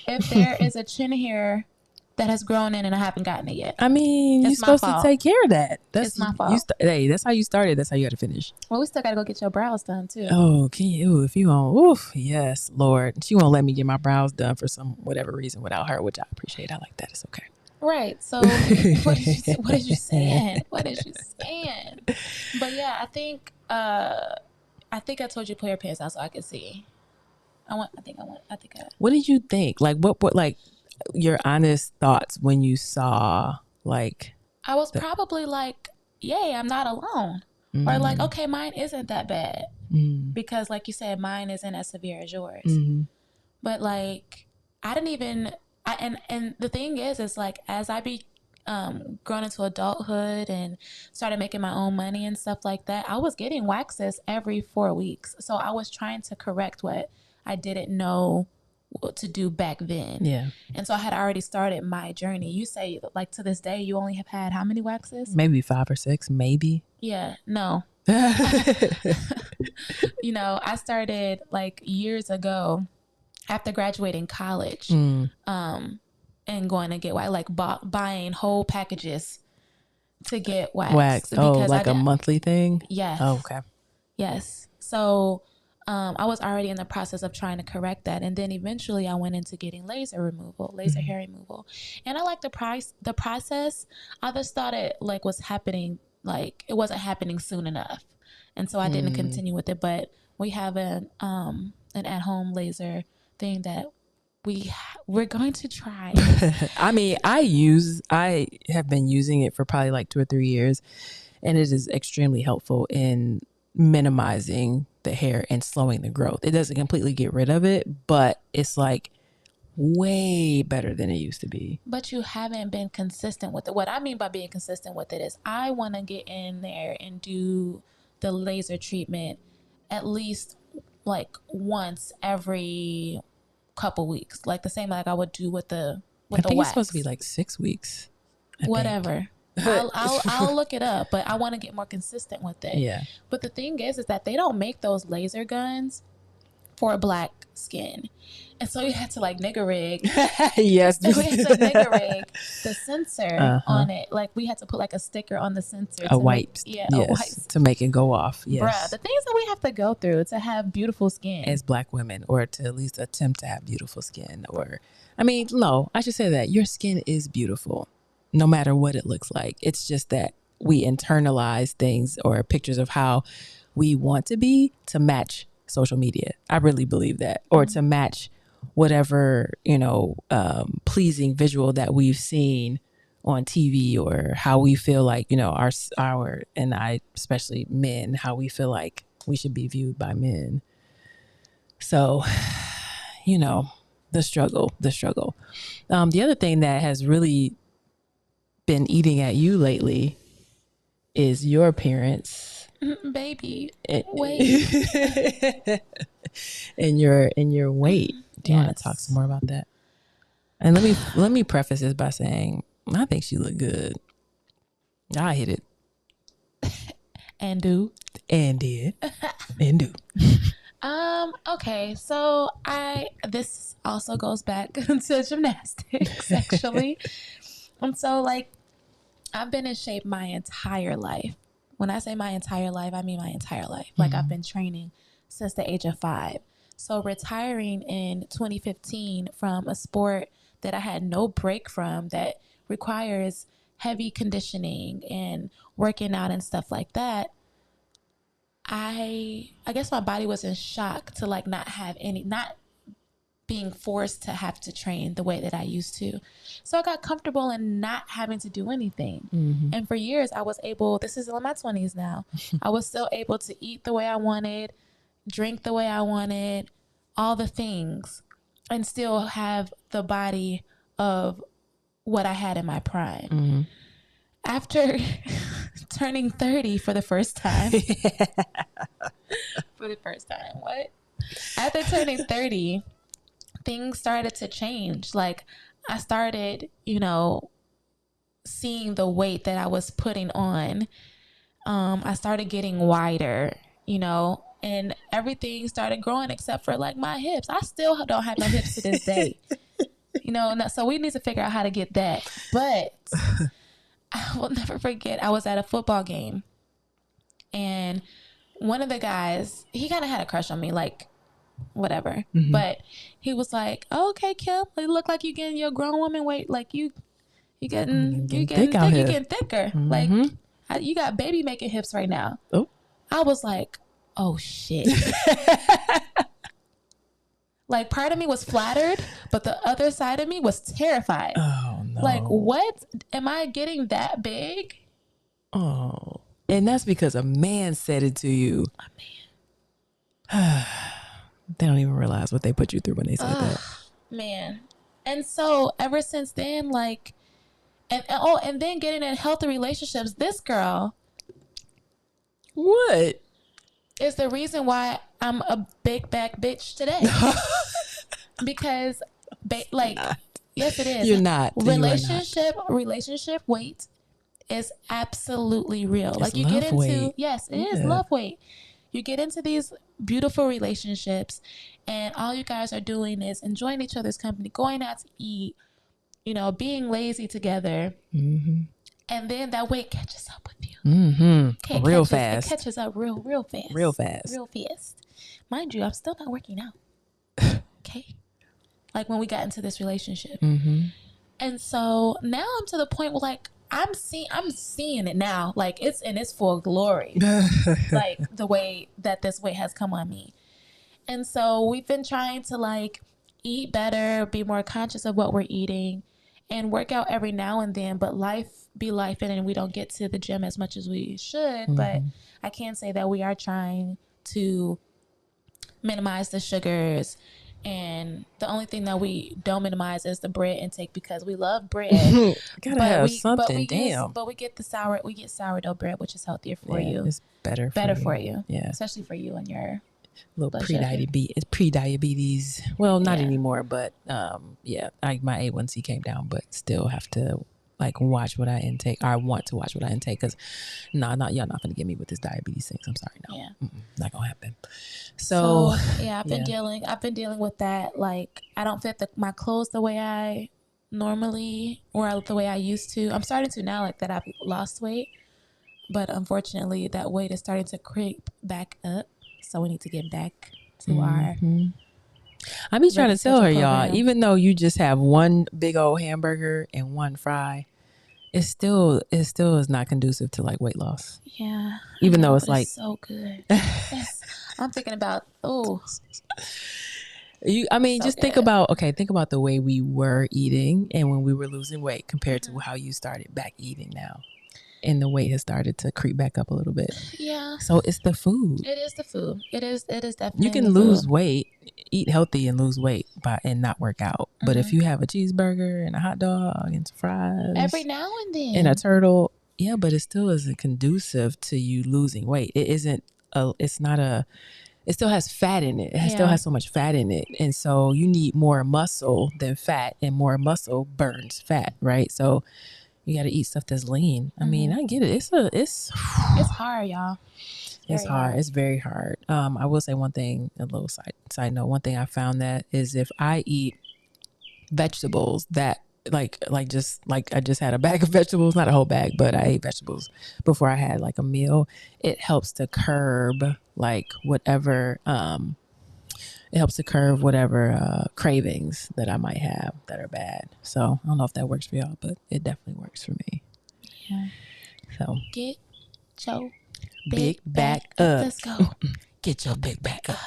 If there is a chin hair that has grown in and I haven't gotten it yet.
I mean, you're supposed to take care of that.
It's my fault.
Hey, that's how you started. That's how you got to finish.
Well, we still got to go get your brows done too.
Oh, can you? If you want, oof, yes, Lord. She won't let me get my brows done for some whatever reason without her, which I appreciate. I like that. It's okay.
Right. So what is you saying? What is you saying? But yeah, I think I told you to pull your pants out so I could see.
What did you think? Like what like your honest thoughts when you saw, like,
I was probably like, yay, I'm not alone. Or like, okay, mine isn't that bad. Because like you said, mine isn't as severe as yours. But like, I didn't even and the thing is like, as I grown into adulthood and started making my own money and stuff like that, I was getting waxes every 4 weeks. So I was trying to correct what I didn't know what to do back then.
Yeah.
And so I had already started my journey. You say, like, to this day, you only have had how many waxes?
Maybe 5 or 6, maybe.
Yeah, no. I started like years ago after graduating college. And going to get wax, like buying whole packages to get waxed.
Oh, like a monthly thing?
Yes.
Oh, okay.
Yes. So I was already in the process of trying to correct that. And then eventually I went into getting laser hair removal. And I like the process. I just thought it like was happening, like it wasn't happening soon enough. And so I didn't continue with it. But we have an at-home laser thing that we're going to try.
I mean, I have been using it for probably like 2 or 3 years, and it is extremely helpful in minimizing the hair and slowing the growth. It doesn't completely get rid of it, but it's like way better than it used to be.
But you haven't been consistent with it. What I mean by being consistent with it is I want to get in there and do the laser treatment at least like once every couple weeks, like the same like I would do with the
I think
wax.
It's supposed to be like 6 weeks.
Whatever. I'll look it up, but I want to get more consistent with it.
Yeah.
But the thing is that they don't make those laser guns for Black skin. And so we had to like nigga rig.
Yes.
So we had to nigga rig the sensor on it. Like we had to put like a sticker on the sensor.
A white.
A white.
To make it go off. Yes.
Bruh, the things that we have to go through to have beautiful skin.
As Black women, or to at least attempt to have beautiful skin. Or, I mean, no, I should say that your skin is beautiful no matter what it looks like. It's just that we internalize things or pictures of how we want to be to match social media. I really believe that. Or to match whatever, pleasing visual that we've seen on TV, or how we feel like, our, and I, especially men, how we feel like we should be viewed by men. So, the struggle. The other thing that has really been eating at you lately is your appearance.
Baby, wait.
and your weight. Do you want to talk some more about that? And let me preface this by saying I think she looked good. I hit it.
And do.
And did. And do.
Okay, so this also goes back to gymnastics, actually. And so like I've been in shape my entire life. When I say my entire life, I mean my entire life. Like I've been training since the age of 5. So retiring in 2015 from a sport that I had no break from, that requires heavy conditioning and working out and stuff like that, I guess my body was in shock to like not being forced to have to train the way that I used to. So I got comfortable in not having to do anything. Mm-hmm. And for years I was able, this is in my 20s now, I was still able to eat the way I wanted, drink the way I wanted, all the things, and still have the body of what I had in my prime. Mm-hmm. After turning 30 for the first time, After turning 30, things started to change. Like I started, seeing the weight that I was putting on. I started getting wider, and everything started growing except for like my hips. I still don't have no hips to this day, so we need to figure out how to get that. But I will never forget, I was at a football game and one of the guys, he kind of had a crush on me, like whatever. Mm-hmm. But he was like, oh, okay, Kim, you look like you getting your grown woman weight. Like you getting thicker. Mm-hmm. Like you got baby making hips right now. Oh. I was like, oh shit. Like part of me was flattered, but the other side of me was terrified. Oh no. Like what? Am I getting that big?
Oh. And that's because a man said it to you. A man. They don't even realize what they put you through when they said that.
Man. And so ever since then, like, and then getting in healthy relationships, this girl.
What?
Is the reason why I'm a big back bitch today. Because, yes, it is.
You're not.
Relationship weight is absolutely real.
It's
like you get into, weight. Yes, it is love weight. You get into these beautiful relationships and all you guys are doing is enjoying each other's company, going out to eat, being lazy together. Mm-hmm. And then that weight catches up with you.
Mm-hmm. Real fast.
It catches up real fast.
Real fast.
Real fast. Mind you, I'm still not working out. Okay. Like when we got into this relationship. Mm-hmm. And so now I'm to the point where like, I'm seeing it now. Like it's in its full glory. Like the way that this weight has come on me. And so we've been trying to like eat better, be more conscious of what we're eating, and work out every now and then, but life be life, and we don't get to the gym as much as we should. Mm-hmm. But I can say that we are trying to minimize the sugars, and the only thing that we don't minimize is the bread intake because we love bread.
Gotta have something.
But we get sourdough bread, which is healthier for you.
It's better for you. Yeah,
especially for you and your
little pre-diabetes. Well, not anymore, but my A1C came down, but still have to like watch what I intake. Or I want to watch what I intake because y'all not gonna get me with this diabetes thing. I'm sorry, no,
Yeah.
not gonna happen. So
yeah, I've been dealing with that. Like I don't fit my clothes the way I normally or the way I used to. I'm starting to now, like that I've lost weight, but unfortunately that weight is starting to creep back up. So we need to get back to our
I be trying to tell her,
program.
y'all, even though you just have one big old hamburger and one fry, it still is not conducive to like weight loss.
Yeah.
Even though it's like
it's so good. I'm thinking about
just think about the way we were eating and when we were losing weight compared to how you started back eating now. And the weight has started to creep back up a little bit.
Yeah.
So it's the food.
It is the food. It is definitely.
You can lose weight, eat healthy and lose weight and not work out. But if you have a cheeseburger and a hot dog and some fries
every now and then
and a turtle, yeah, but it still isn't conducive to you losing weight. It still has fat in it. It still has so much fat in it. And so you need more muscle than fat, and more muscle burns fat, right? So you got to eat stuff that's lean. I mean, I get it. It's
hard, y'all.
It's hard. It's very hard. I will say one thing, a little side note. One thing I found that is if I eat vegetables that I just had a bag of vegetables, not a whole bag, but I ate vegetables before I had like a meal. It helps to curb like whatever. It helps to curb whatever cravings that I might have that are bad. So I don't know if that works for y'all, but it definitely works for me.
Yeah.
So
get your
big back up.
Let's go.
Get your big back up.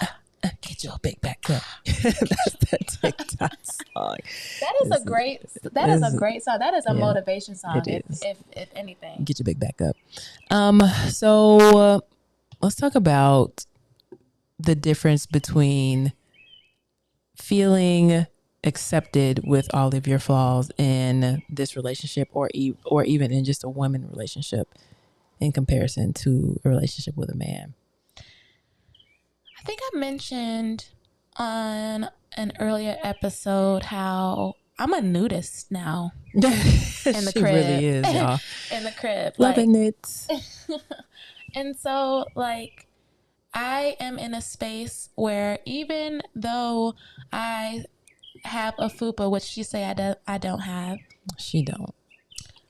Get your big back up. That's that TikTok song.
That is a great song. That is a motivation song.
It is.
If anything.
Get your big back up. So let's talk about the difference between feeling accepted with all of your flaws in this relationship or even in just a woman relationship in comparison to a relationship with a man.
I think I mentioned on an earlier episode how I'm a nudist now in the
She
crib.
really is, y'all.
In the crib.
Loving it.
And so like I am in a space where even though I have a fupa, which she say I don't have.
She don't.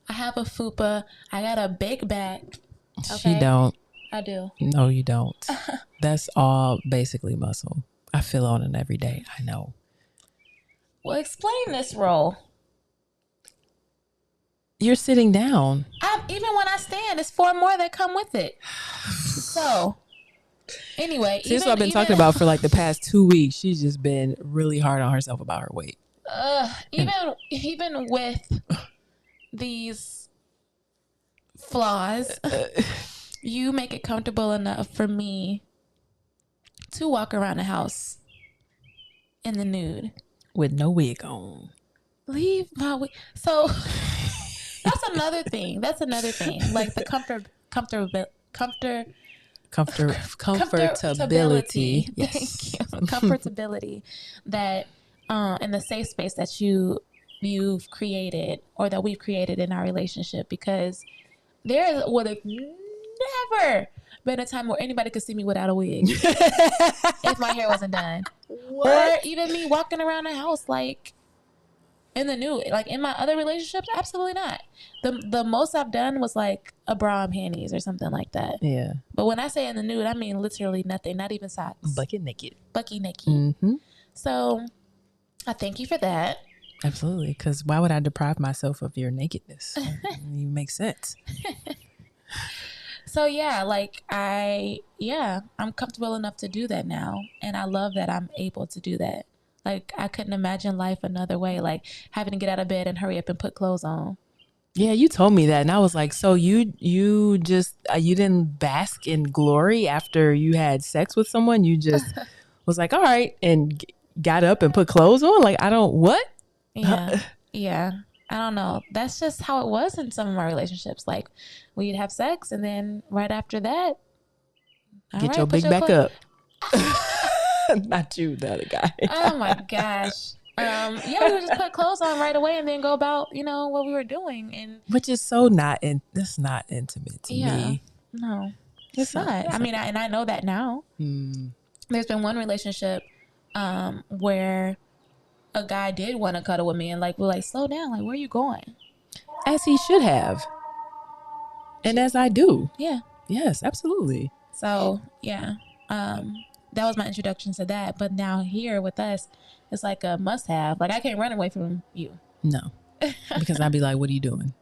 I have a fupa. I got a big back. Okay?
She don't.
I do.
No, you don't. That's all basically muscle. I feel on it every day. I know.
Well, explain this role.
You're sitting down.
Even when I stand, it's 4 more that come with it. So, anyway.
This is what I've been talking about for like the past 2 weeks. She's just been really hard on herself about her weight.
Even with these flaws, you make it comfortable enough for me to walk around the house in the nude.
With no wig on.
Leave my wig. So that's another thing. Like the comfortability. Yes. Thank you. Comfortability that in the safe space that you've created or that we've created in our relationship, because there would have never been a time where anybody could see me without a wig if my hair wasn't done. What? Or even me walking around the house like in the nude. Like in my other relationships, absolutely not. The most I've done was like a bra and panties or something like that.
Yeah.
But when I say in the nude, I mean literally nothing, not even socks.
Bucket naked.
Mm-hmm. So I thank you for that.
Absolutely. Because why would I deprive myself of your nakedness? It makes sense.
So yeah, like I'm comfortable enough to do that now. And I love that I'm able to do that. Like I couldn't imagine life another way, like having to get out of bed and hurry up and put clothes on.
Yeah, you told me that. And I was like, so you just, you didn't bask in glory after you had sex with someone? You just was like, all right, and got up and put clothes on? Like, what?
Yeah. Yeah. I don't know. That's just how it was in some of my relationships. Like we'd have sex and then right after that,
your big back up. Not you, the other guy.
Oh my gosh. Yeah, we would just put clothes on right away and then go about, what we were doing. And
Which is so that's not intimate to
yeah,
me.
no, it's not. I mean, I know that now. There's been one relationship where a guy did want to cuddle with me, and like we're like, slow down, like where are you going?
As he should have, and as I do.
Yeah.
Yes, absolutely.
So yeah, that was my introduction to that. But now here with us, it's like a must-have. Like I can't run away from you.
No, because I'd be like, "What are you doing?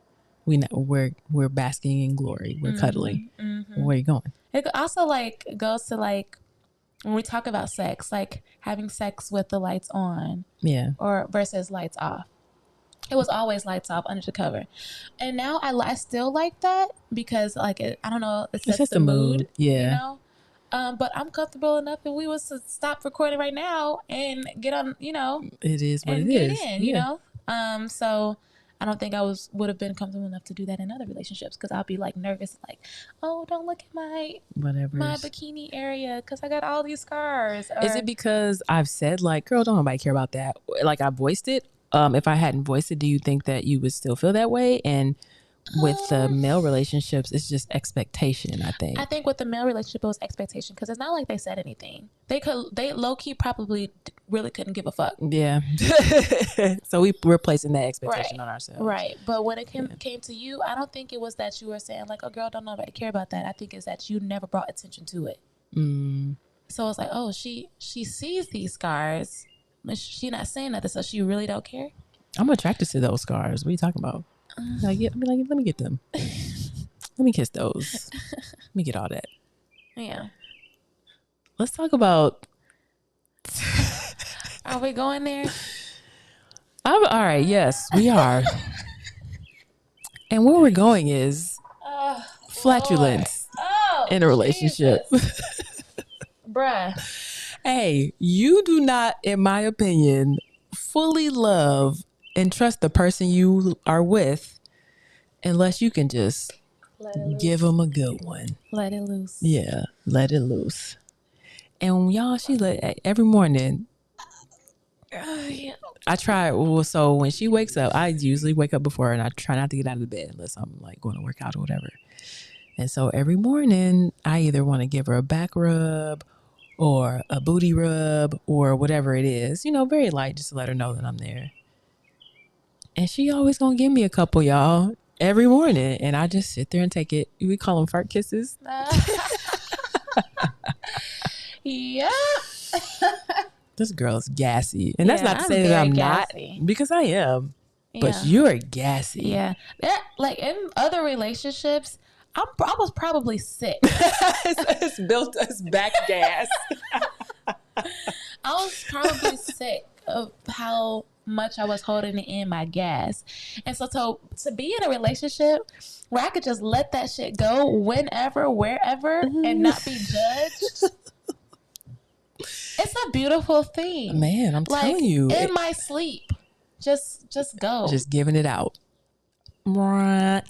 We're basking in glory. We're cuddling. Where are you going?"
It also like goes to like when we talk about sex, like having sex with the lights on, or versus lights off. It was always lights off under the cover, and now I still like that because like I don't know, it sets the mood.
Yeah.
But I'm comfortable enough if we was to stop recording right now and get on,
it is what
and
it
get
is.
in, So I don't think I would have been comfortable enough to do that in other relationships because I'll be like nervous, like, oh, don't look at my bikini area because I got all these scars.
Is it because I've said like, girl, don't nobody care about that? Like I voiced it. If I hadn't voiced it, do you think that you would still feel that way? And with the male relationships, it's just expectation, I think.
I think with the male relationship, it was expectation because it's not like they said anything. They low key probably really couldn't give a fuck.
Yeah. So we're placing that expectation on ourselves.
Right. But when it came to you, I don't think it was that you were saying like, oh, girl, don't nobody care about that. I think it's that you never brought attention to it. So it's like, oh, she sees these scars. She not saying nothing, so she really don't care.
I'm attracted to those scars. What are you talking about? Like, let me get them. Let me kiss those. Let me get all that.
Yeah.
Let's talk about.
Are we going there?
All right. Yes, we are. And where we're going is flatulence in a relationship.
Bruh.
Hey, you do not, in my opinion, fully love and trust the person you are with unless you can just give them a good one.
Let it loose.
Yeah, let it loose. And y'all, every morning. I try. So when she wakes up, I usually wake up before her and I try not to get out of the bed unless I'm like going to work out or whatever. And so every morning I either want to give her a back rub or a booty rub or whatever it is, very light, just to let her know that I'm there. And she always gonna give me a couple, y'all, every morning. And I just sit there and take it. We call them fart kisses.
Yeah.
This girl's gassy. And that's not to say that I'm gassy. Not, because I am. Yeah. But you're gassy.
Yeah. Like in other relationships, I was probably sick.
It's back gas.
I was probably sick of how much I was holding in my gas. And so to be in a relationship where I could just let that shit go whenever, wherever, and not be judged. It's a beautiful thing.
Man, I'm telling you.
In my sleep. Just go.
Just giving it out. Right.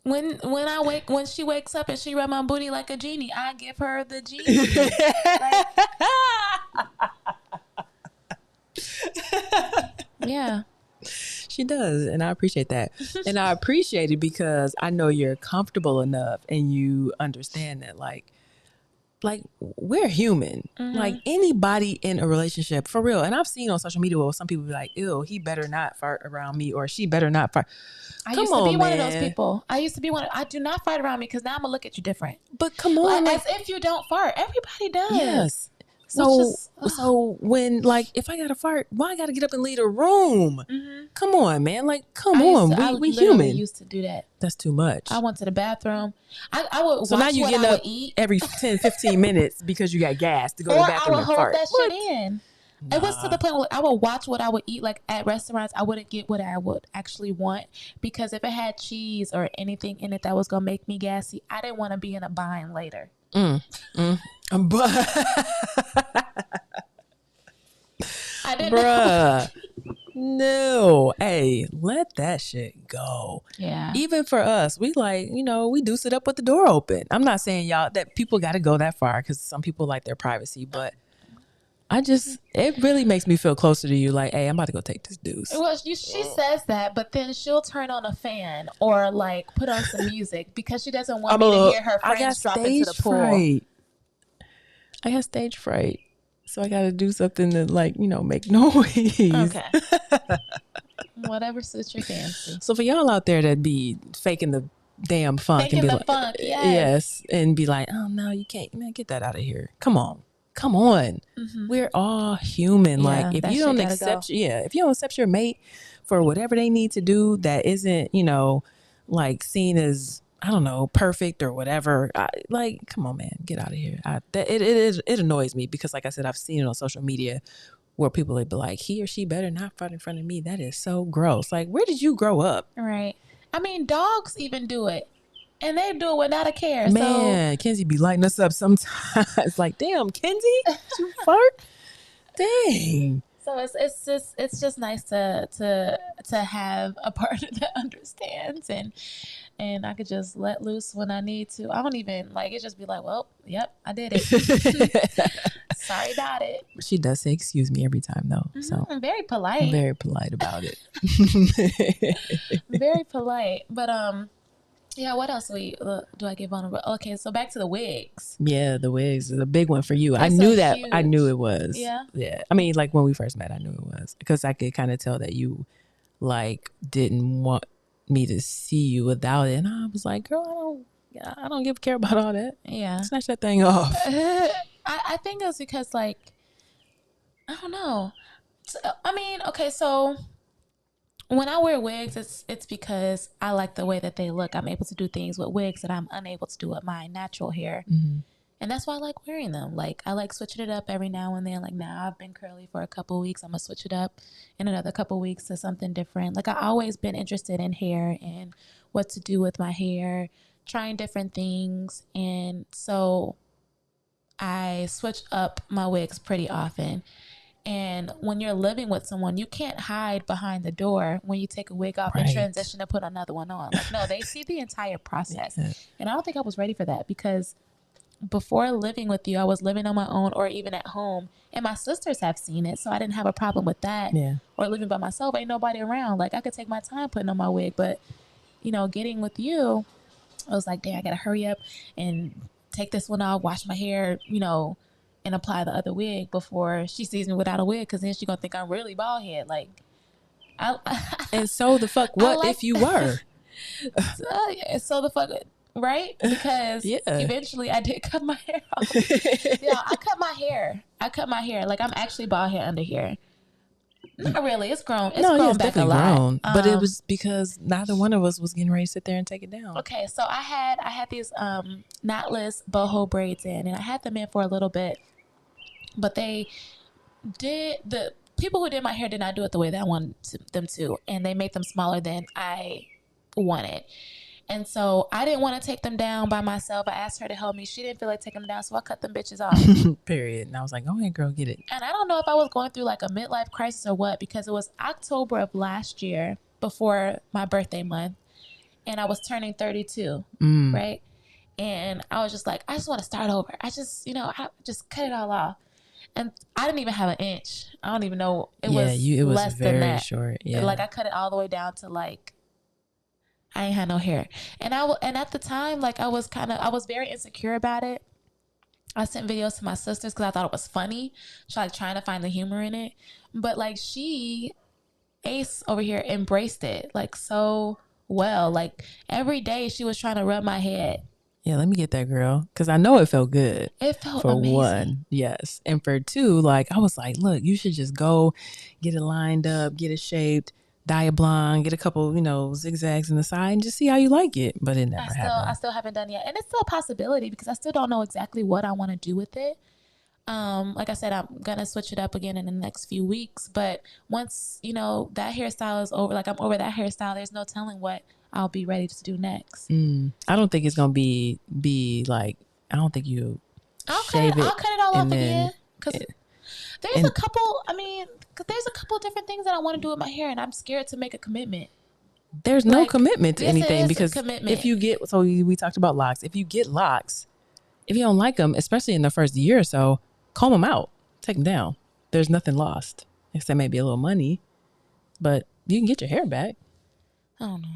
When she wakes up and she rub my booty like a genie, I give her the genie. Yeah.
She does, and I appreciate that. And I appreciate it because I know you're comfortable enough and you understand that like we're human. Like anybody in a relationship, for real. And I've seen on social media where some people be like, ew, he better not fart around me, or she better not fart.
I used to be one of those people. I do not fart around me because now I'm going to look at you different.
But come on.
As if you don't fart. Everybody does.
Yes. So when, like, if I got to fart, why I got to get up and leave the room? Come on, man. Like, we human.
I used to do that.
That's too much.
I went to the bathroom. I would
so
watch
now you
what
get
I
up
would eat.
every 10, 15 minutes because you got gas to go to the bathroom and fart.
I would hold that shit in. Nah. It was to the point where I would watch what I would eat. Like at restaurants, I wouldn't get what I would actually want because if it had cheese or anything in it that was gonna make me gassy, I didn't want to be in a bind later. I didn't.
Bruh. No. Hey, let that shit go.
Yeah.
Even for us, we we do sit up with the door open. I'm not saying y'all that people got to go that far because some people like their privacy, but it really makes me feel closer to you. Like, hey, I'm about to go take this deuce.
Well, she says that, but then she'll turn on a fan or like put on some music because she doesn't want me to hear her friends drop into the pool.
Fright. I got stage fright, so I got to do something to like make noise.
Okay. Whatever suits your fancy.
So for y'all out there that be faking the damn funk and be like, yes, and be like, oh no, you can't, man, get that out of here. Come on. Mm-hmm. We're all human. Yeah, like if you don't accept, if you don't accept your mate for whatever they need to do, that isn't, like seen as, I don't know, perfect or whatever. Like, come on, man, get out of here. It annoys me because, like I said, I've seen it on social media where people would be like, he or she better not fight in front of me. That is so gross. Like, where did you grow up?
Right. I mean, dogs even do it. And they do it without a care.
Man, Kenzie be lighting us up sometimes. Like, damn, Kenzie, did you fart? Dang.
So it's just nice to have a partner that understands and I could just let loose when I need to. I don't even it just be like, well, yep, I did it. Sorry about it.
She does say excuse me every time though.
Mm-hmm.
So
I'm very polite.
Very polite about it.
Very polite. But yeah, what else do I get vulnerable? Okay, so back to the wigs.
Yeah, the wigs is a big one for you. I knew that. Huge. I knew it was. Yeah. Yeah. I mean, like when we first met, I knew it was because I could kind of tell that you like didn't want me to see you without it, and I was like, girl, I don't care about all that.
Yeah.
Snatch that thing off.
I think it was because I don't know. I mean, okay, so when I wear wigs, it's because I like the way that they look. I'm able to do things with wigs that I'm unable to do with my natural hair. Mm-hmm. And that's why I like wearing them. Like, I like switching it up every now and then. Like, now I've been curly for a couple of weeks. I'm going to switch it up in another couple of weeks to something different. Like, I've always been interested in hair and what to do with my hair, trying different things. And so I switch up my wigs pretty often. And when you're living with someone, you can't hide behind the door when you take a wig off and transition to put another one on. Like, no, they see the entire process. Yeah. And I don't think I was ready for that because before living with you, I was living on my own or even at home. And my sisters have seen it, so I didn't have a problem with that. Yeah. Or living by myself, ain't nobody around. Like, I could take my time putting on my wig. But, getting with you, I was like, dang, I got to hurry up and take this one off, wash my hair, and apply the other wig before she sees me without a wig, because then she's gonna think I'm really bald head. Like,
and so the fuck what if you were?
So the fuck, right? Because eventually I did cut my hair off. I cut my hair. Like, I'm actually bald head under here. Not really. It's grown. It's grown back a lot. Grown,
but it was because neither one of us was getting ready to sit there and take it down.
Okay, so I had these knotless boho braids in, and I had them in for a little bit. But the people who did my hair did not do it the way that I wanted them to, and they made them smaller than I wanted. And so I didn't want to take them down by myself. I asked her to help me. She didn't feel like taking them down, so I cut them bitches off.
Period. And I was like, go ahead, girl, get it.
And I don't know if I was going through like a midlife crisis or what, because it was October of last year before my birthday month, and I was turning 32, right? And I was just like, I just want to start over. I just cut it all off. And I didn't even have an inch. I don't even know. It was less than that.
Short. Yeah.
Like, I cut it all the way down to like, I ain't had no hair. And at the time, like, I was very insecure about it. I sent videos to my sisters because I thought it was funny. She like trying to find the humor in it. But like, Ace over here embraced it like so well. Like, every day she was trying to rub my head.
Yeah, let me get that, girl, because I know it felt good.
It felt
for
amazing.
One, yes. And for two, like, I was like, look, you should just go get it lined up, get it shaped, dye it blonde, get a couple, zigzags in the side, and just see how you like it. But it never happened.
I still haven't done yet. And it's still a possibility because I still don't know exactly what I want to do with it. Like I said, I'm going to switch it up again in the next few weeks. But once, that hairstyle is over, like I'm over that hairstyle, there's no telling what I'll be ready to do next.
I don't think it's gonna be like, I don't think you
I'll cut it all off again, because there's a couple different things that I want to do with my hair, and I'm scared to make a commitment.
There's no commitment to anything, because if you get, so we talked about locks. If you get locks, if you don't like them, especially in the first year or so, comb them out, take them down. there's nothing lost except maybe a little money, but you can get your hair back.
I don't know.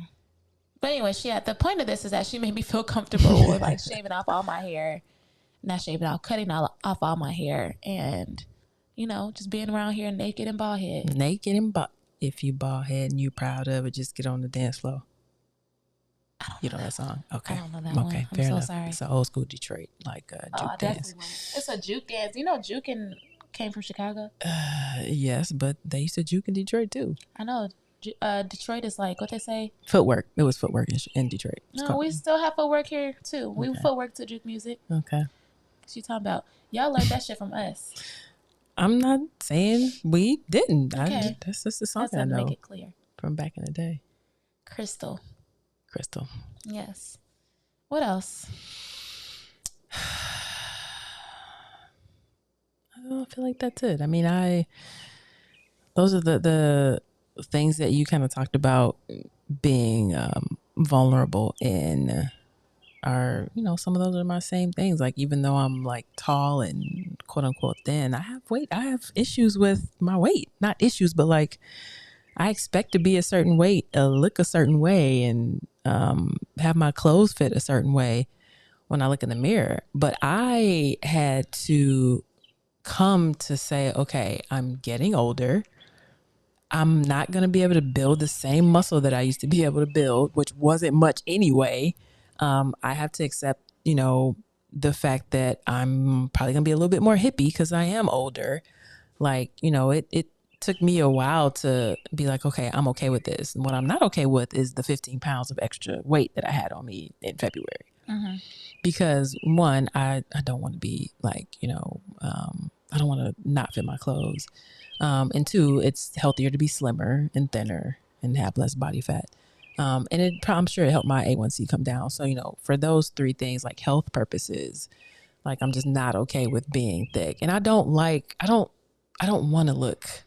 But anyway, the point of this is that she made me feel comfortable with like shaving off all my hair, not shaving off, cutting off all my hair, and just being around here naked and bald head.
Naked and bald. If you bald head and you proud of it, just get on the dance floor. You know that song? Okay.
I don't know that one. I'm
fair
so
enough.
sorry.
It's an old school Detroit juke dance.
It's a juke dance. Juke came from Chicago.
Yes, but they used to juke in Detroit too.
I know. Detroit is like what they say.
Footwork. It was footwork in Detroit.
We still have footwork here too. We footwork to juke music.
Okay.
What you talking about? Y'all learned that shit from us.
I'm not saying we didn't.
Okay.
That's just a song
I
I know.
Make it clear.
From back in the day.
Crystal. Yes. What else?
I feel like that's it. I mean, those are the things that you kind of talked about being vulnerable in are, some of those are my same things. Like, even though I'm like tall and quote unquote thin, I have issues with my weight. Not issues, but like I expect to be a certain weight, look a certain way, and have my clothes fit a certain way when I look in the mirror. But I had to come to say, okay, I'm getting older. I'm not going to be able to build the same muscle that I used to be able to build, which wasn't much anyway. I have to accept, the fact that I'm probably going to be a little bit more hippie because I am older. Like, it took me a while to be like, okay, I'm okay with this. And what I'm not okay with is the 15 pounds of extra weight that I had on me in February. Mm-hmm. Because one, I don't want to be like, I don't want to not fit my clothes. And two, it's healthier to be slimmer and thinner and have less body fat. And I'm sure it helped my A1C come down. So, for those three things, like health purposes, like I'm just not okay with being thick. And I don't want to look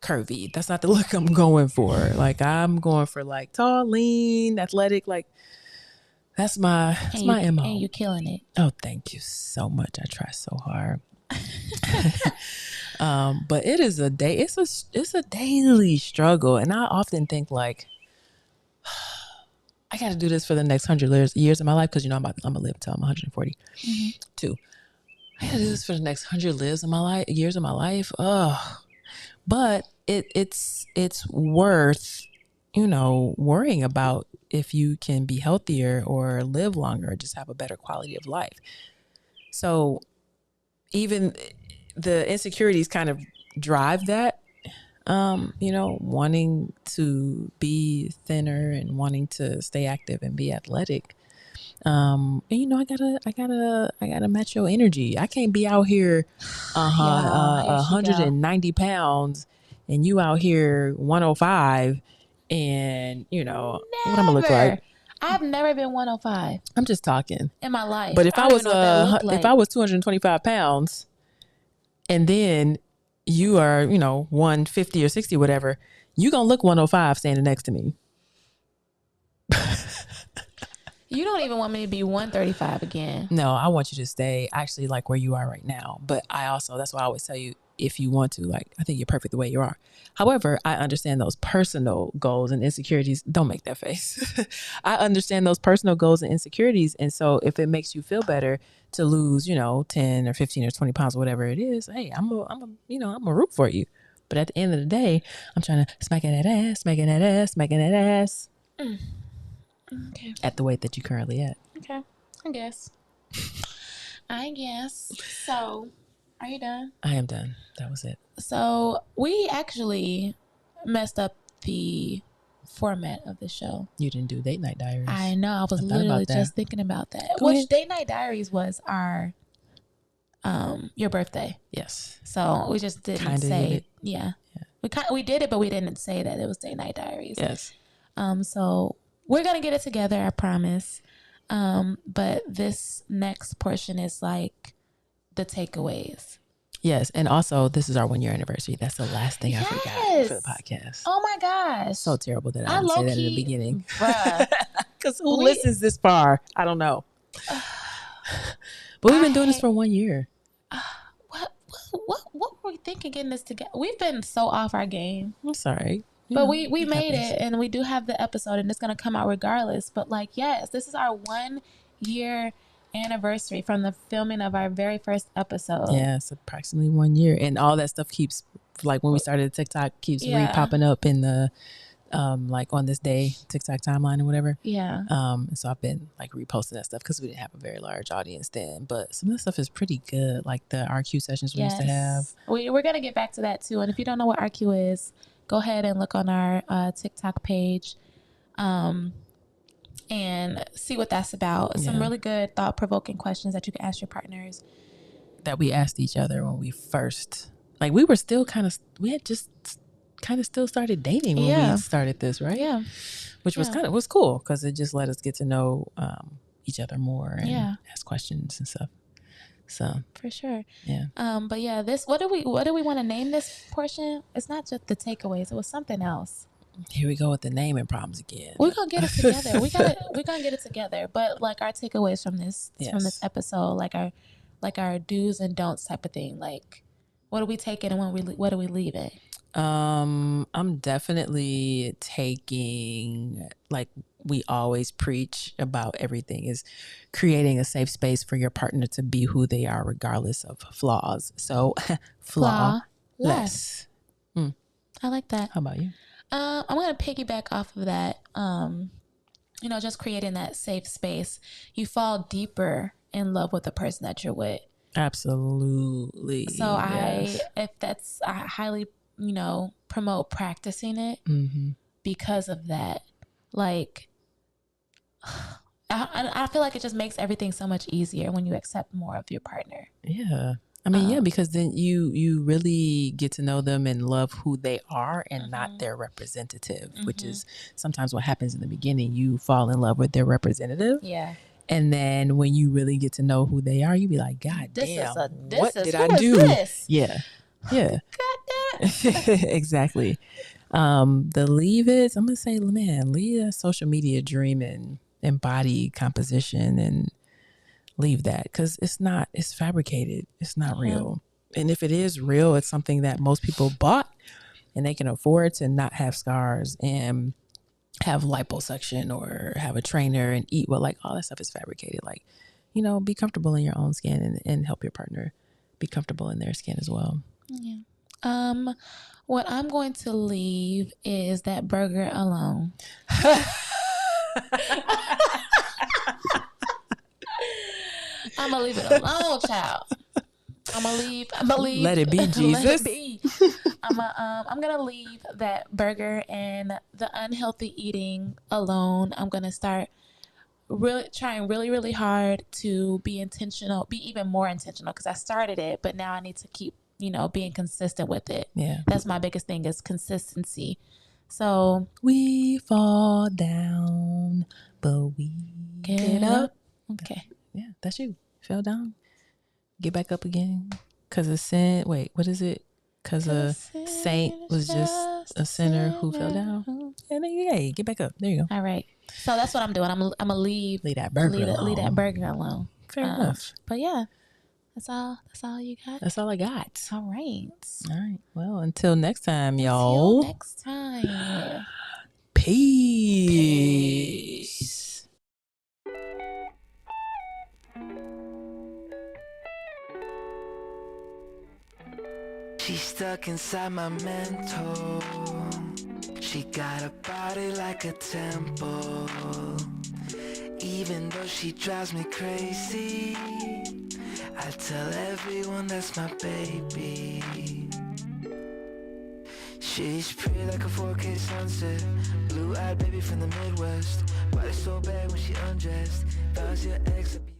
curvy. That's not the look I'm going for. Like I'm going for like tall, lean, athletic. Like that's my MO.
And you killing it.
Oh, thank you so much. I try so hard. But it is it's a daily struggle. And I often think like, I got to do this for the next 100 years of my life. Cause I'm going to live till I'm 140 too. I got to do this for the next 100 years of my life. Oh, but it's worth, worrying about if you can be healthier or live longer or just have a better quality of life. So even the insecurities kind of drive that, wanting to be thinner and wanting to stay active and be athletic. And I gotta match your energy. I can't be out here 190 pounds and you out here 105 and what I'm gonna look like.
I've never been 105.
I'm just talking
in my life.
But if I was if I was 225 pounds and then you are 150 or 60 whatever, you gonna look 105 standing next to me.
You don't even want me to be 135 again.
No, I want you to stay actually like where you are right now. But that's why I always tell you, if you want to, like, I think you're perfect the way you are. However, I understand those personal goals and insecurities. Don't make that face. I understand those personal goals and insecurities. And so if it makes you feel better to lose, 10 or 15 or 20 pounds or whatever it is, hey, I'm a root for you. But at the end of the day, I'm trying to smacking that ass.
Okay.
At the weight that you're currently at.
Okay. I guess. So, are you done?
I am done. That was it.
So, we actually messed up the format of the show.
You didn't do Date Night Diaries.
I know. I was literally just thinking about that. Date Night Diaries was our your birthday.
Yes.
So, we just didn't say. Yeah. We did it, but we didn't say that it was Date Night Diaries.
Yes.
So we're going to get it together, I promise. But this next portion is like the takeaways.
Yes. And also, this is our 1 year anniversary. That's the last thing I forgot for the podcast.
Oh my gosh.
So terrible that I didn't say that in the beginning.
Bruh.
Because who listens this far? I don't know. But we've been doing this for 1 year.
What were we thinking getting this together? We've been so off our game.
I'm sorry.
But we made it, and we do have the episode, and it's going to come out regardless. But, like, yes, this is our 1 year anniversary from the filming of our very first episode.
Yeah, it's approximately 1 year. And all that stuff keeps, like, when we started TikTok, keeps re-popping up in the, like, on this day, TikTok timeline or whatever.
Yeah.
So I've been, like, reposting that stuff because we didn't have a very large audience then. But some of the stuff is pretty good, like the RQ sessions we used to have.
We're going to get back to that, too. And if you don't know what RQ is, go ahead and look on our TikTok page and see what that's about. Some really good thought-provoking questions that you can ask your partners.
That we asked each other when we first, like, we were still we had just kind of still started dating when we started this, right?
Yeah.
Which was cool because it just let us get to know each other more and ask questions and stuff. So
for sure.
Yeah.
But yeah, what do we want to name this portion? It's not just the takeaways. It was something else.
Here we go with the naming problems again.
We're gonna get it together. We're gonna get it together. But like our takeaways from this episode, like our do's and don'ts type of thing. Like, what are we taking and what are we leaving?
I'm definitely taking, like we always preach about everything, is creating a safe space for your partner to be who they are regardless of flaws. So flaw less.
I like that.
How about you?
I'm going to piggyback off of that. Just creating that safe space. You fall deeper in love with the person that you're with.
Absolutely.
So I highly, promote practicing it because of that. Like, I feel like it just makes everything so much easier when you accept more of your partner.
Yeah. I mean, because then you really get to know them and love who they are and not their representative, which is sometimes what happens in the beginning. You fall in love with their representative.
Yeah.
And then when you really get to know who they are, you be like, God damn, what did I do?
This?
Yeah. Yeah.
God damn.
Exactly. The leave it, I'm going to say, man, leave that social media dream and body composition and leave that, because it's fabricated. It's not real. And if it is real, it's something that most people bought and they can afford to not have scars and have liposuction or have a trainer and eat well. Like, all that stuff is fabricated. Like, be comfortable in your own skin and help your partner be comfortable in their skin as well.
Yeah. What I'm going to leave is that burger alone. I'm gonna leave it alone, child. I'm gonna leave.
Let it be, Jesus.
Let it be. I'm gonna leave that burger and the unhealthy eating alone. I'm gonna start trying really hard to be intentional, be even more intentional, because I started it, but now I need to keep, being consistent with it.
Yeah.
That's my biggest thing, is consistency. So
we fall down, but we get up.
Okay.
Yeah, that's you. Fell down, get back up again. Cause a sin. Wait, what is it? Cause a saint was just a sinner who fell down. And then, hey, get back up. There you go.
All right. So that's what I'm doing. I'm gonna leave
that burger alone.
Leave that burger alone.
Fair enough.
But yeah, that's all you got.
That's all I got.
All right.
All right. Well, until next time, y'all.
Until next time.
Peace.
She's stuck inside my mental. She got a body like a temple. Even though she drives me crazy, I tell everyone that's my baby. She's pretty like a 4K sunset, blue-eyed baby from the Midwest. Body so bad when she undressed. If I was your ex, I'd be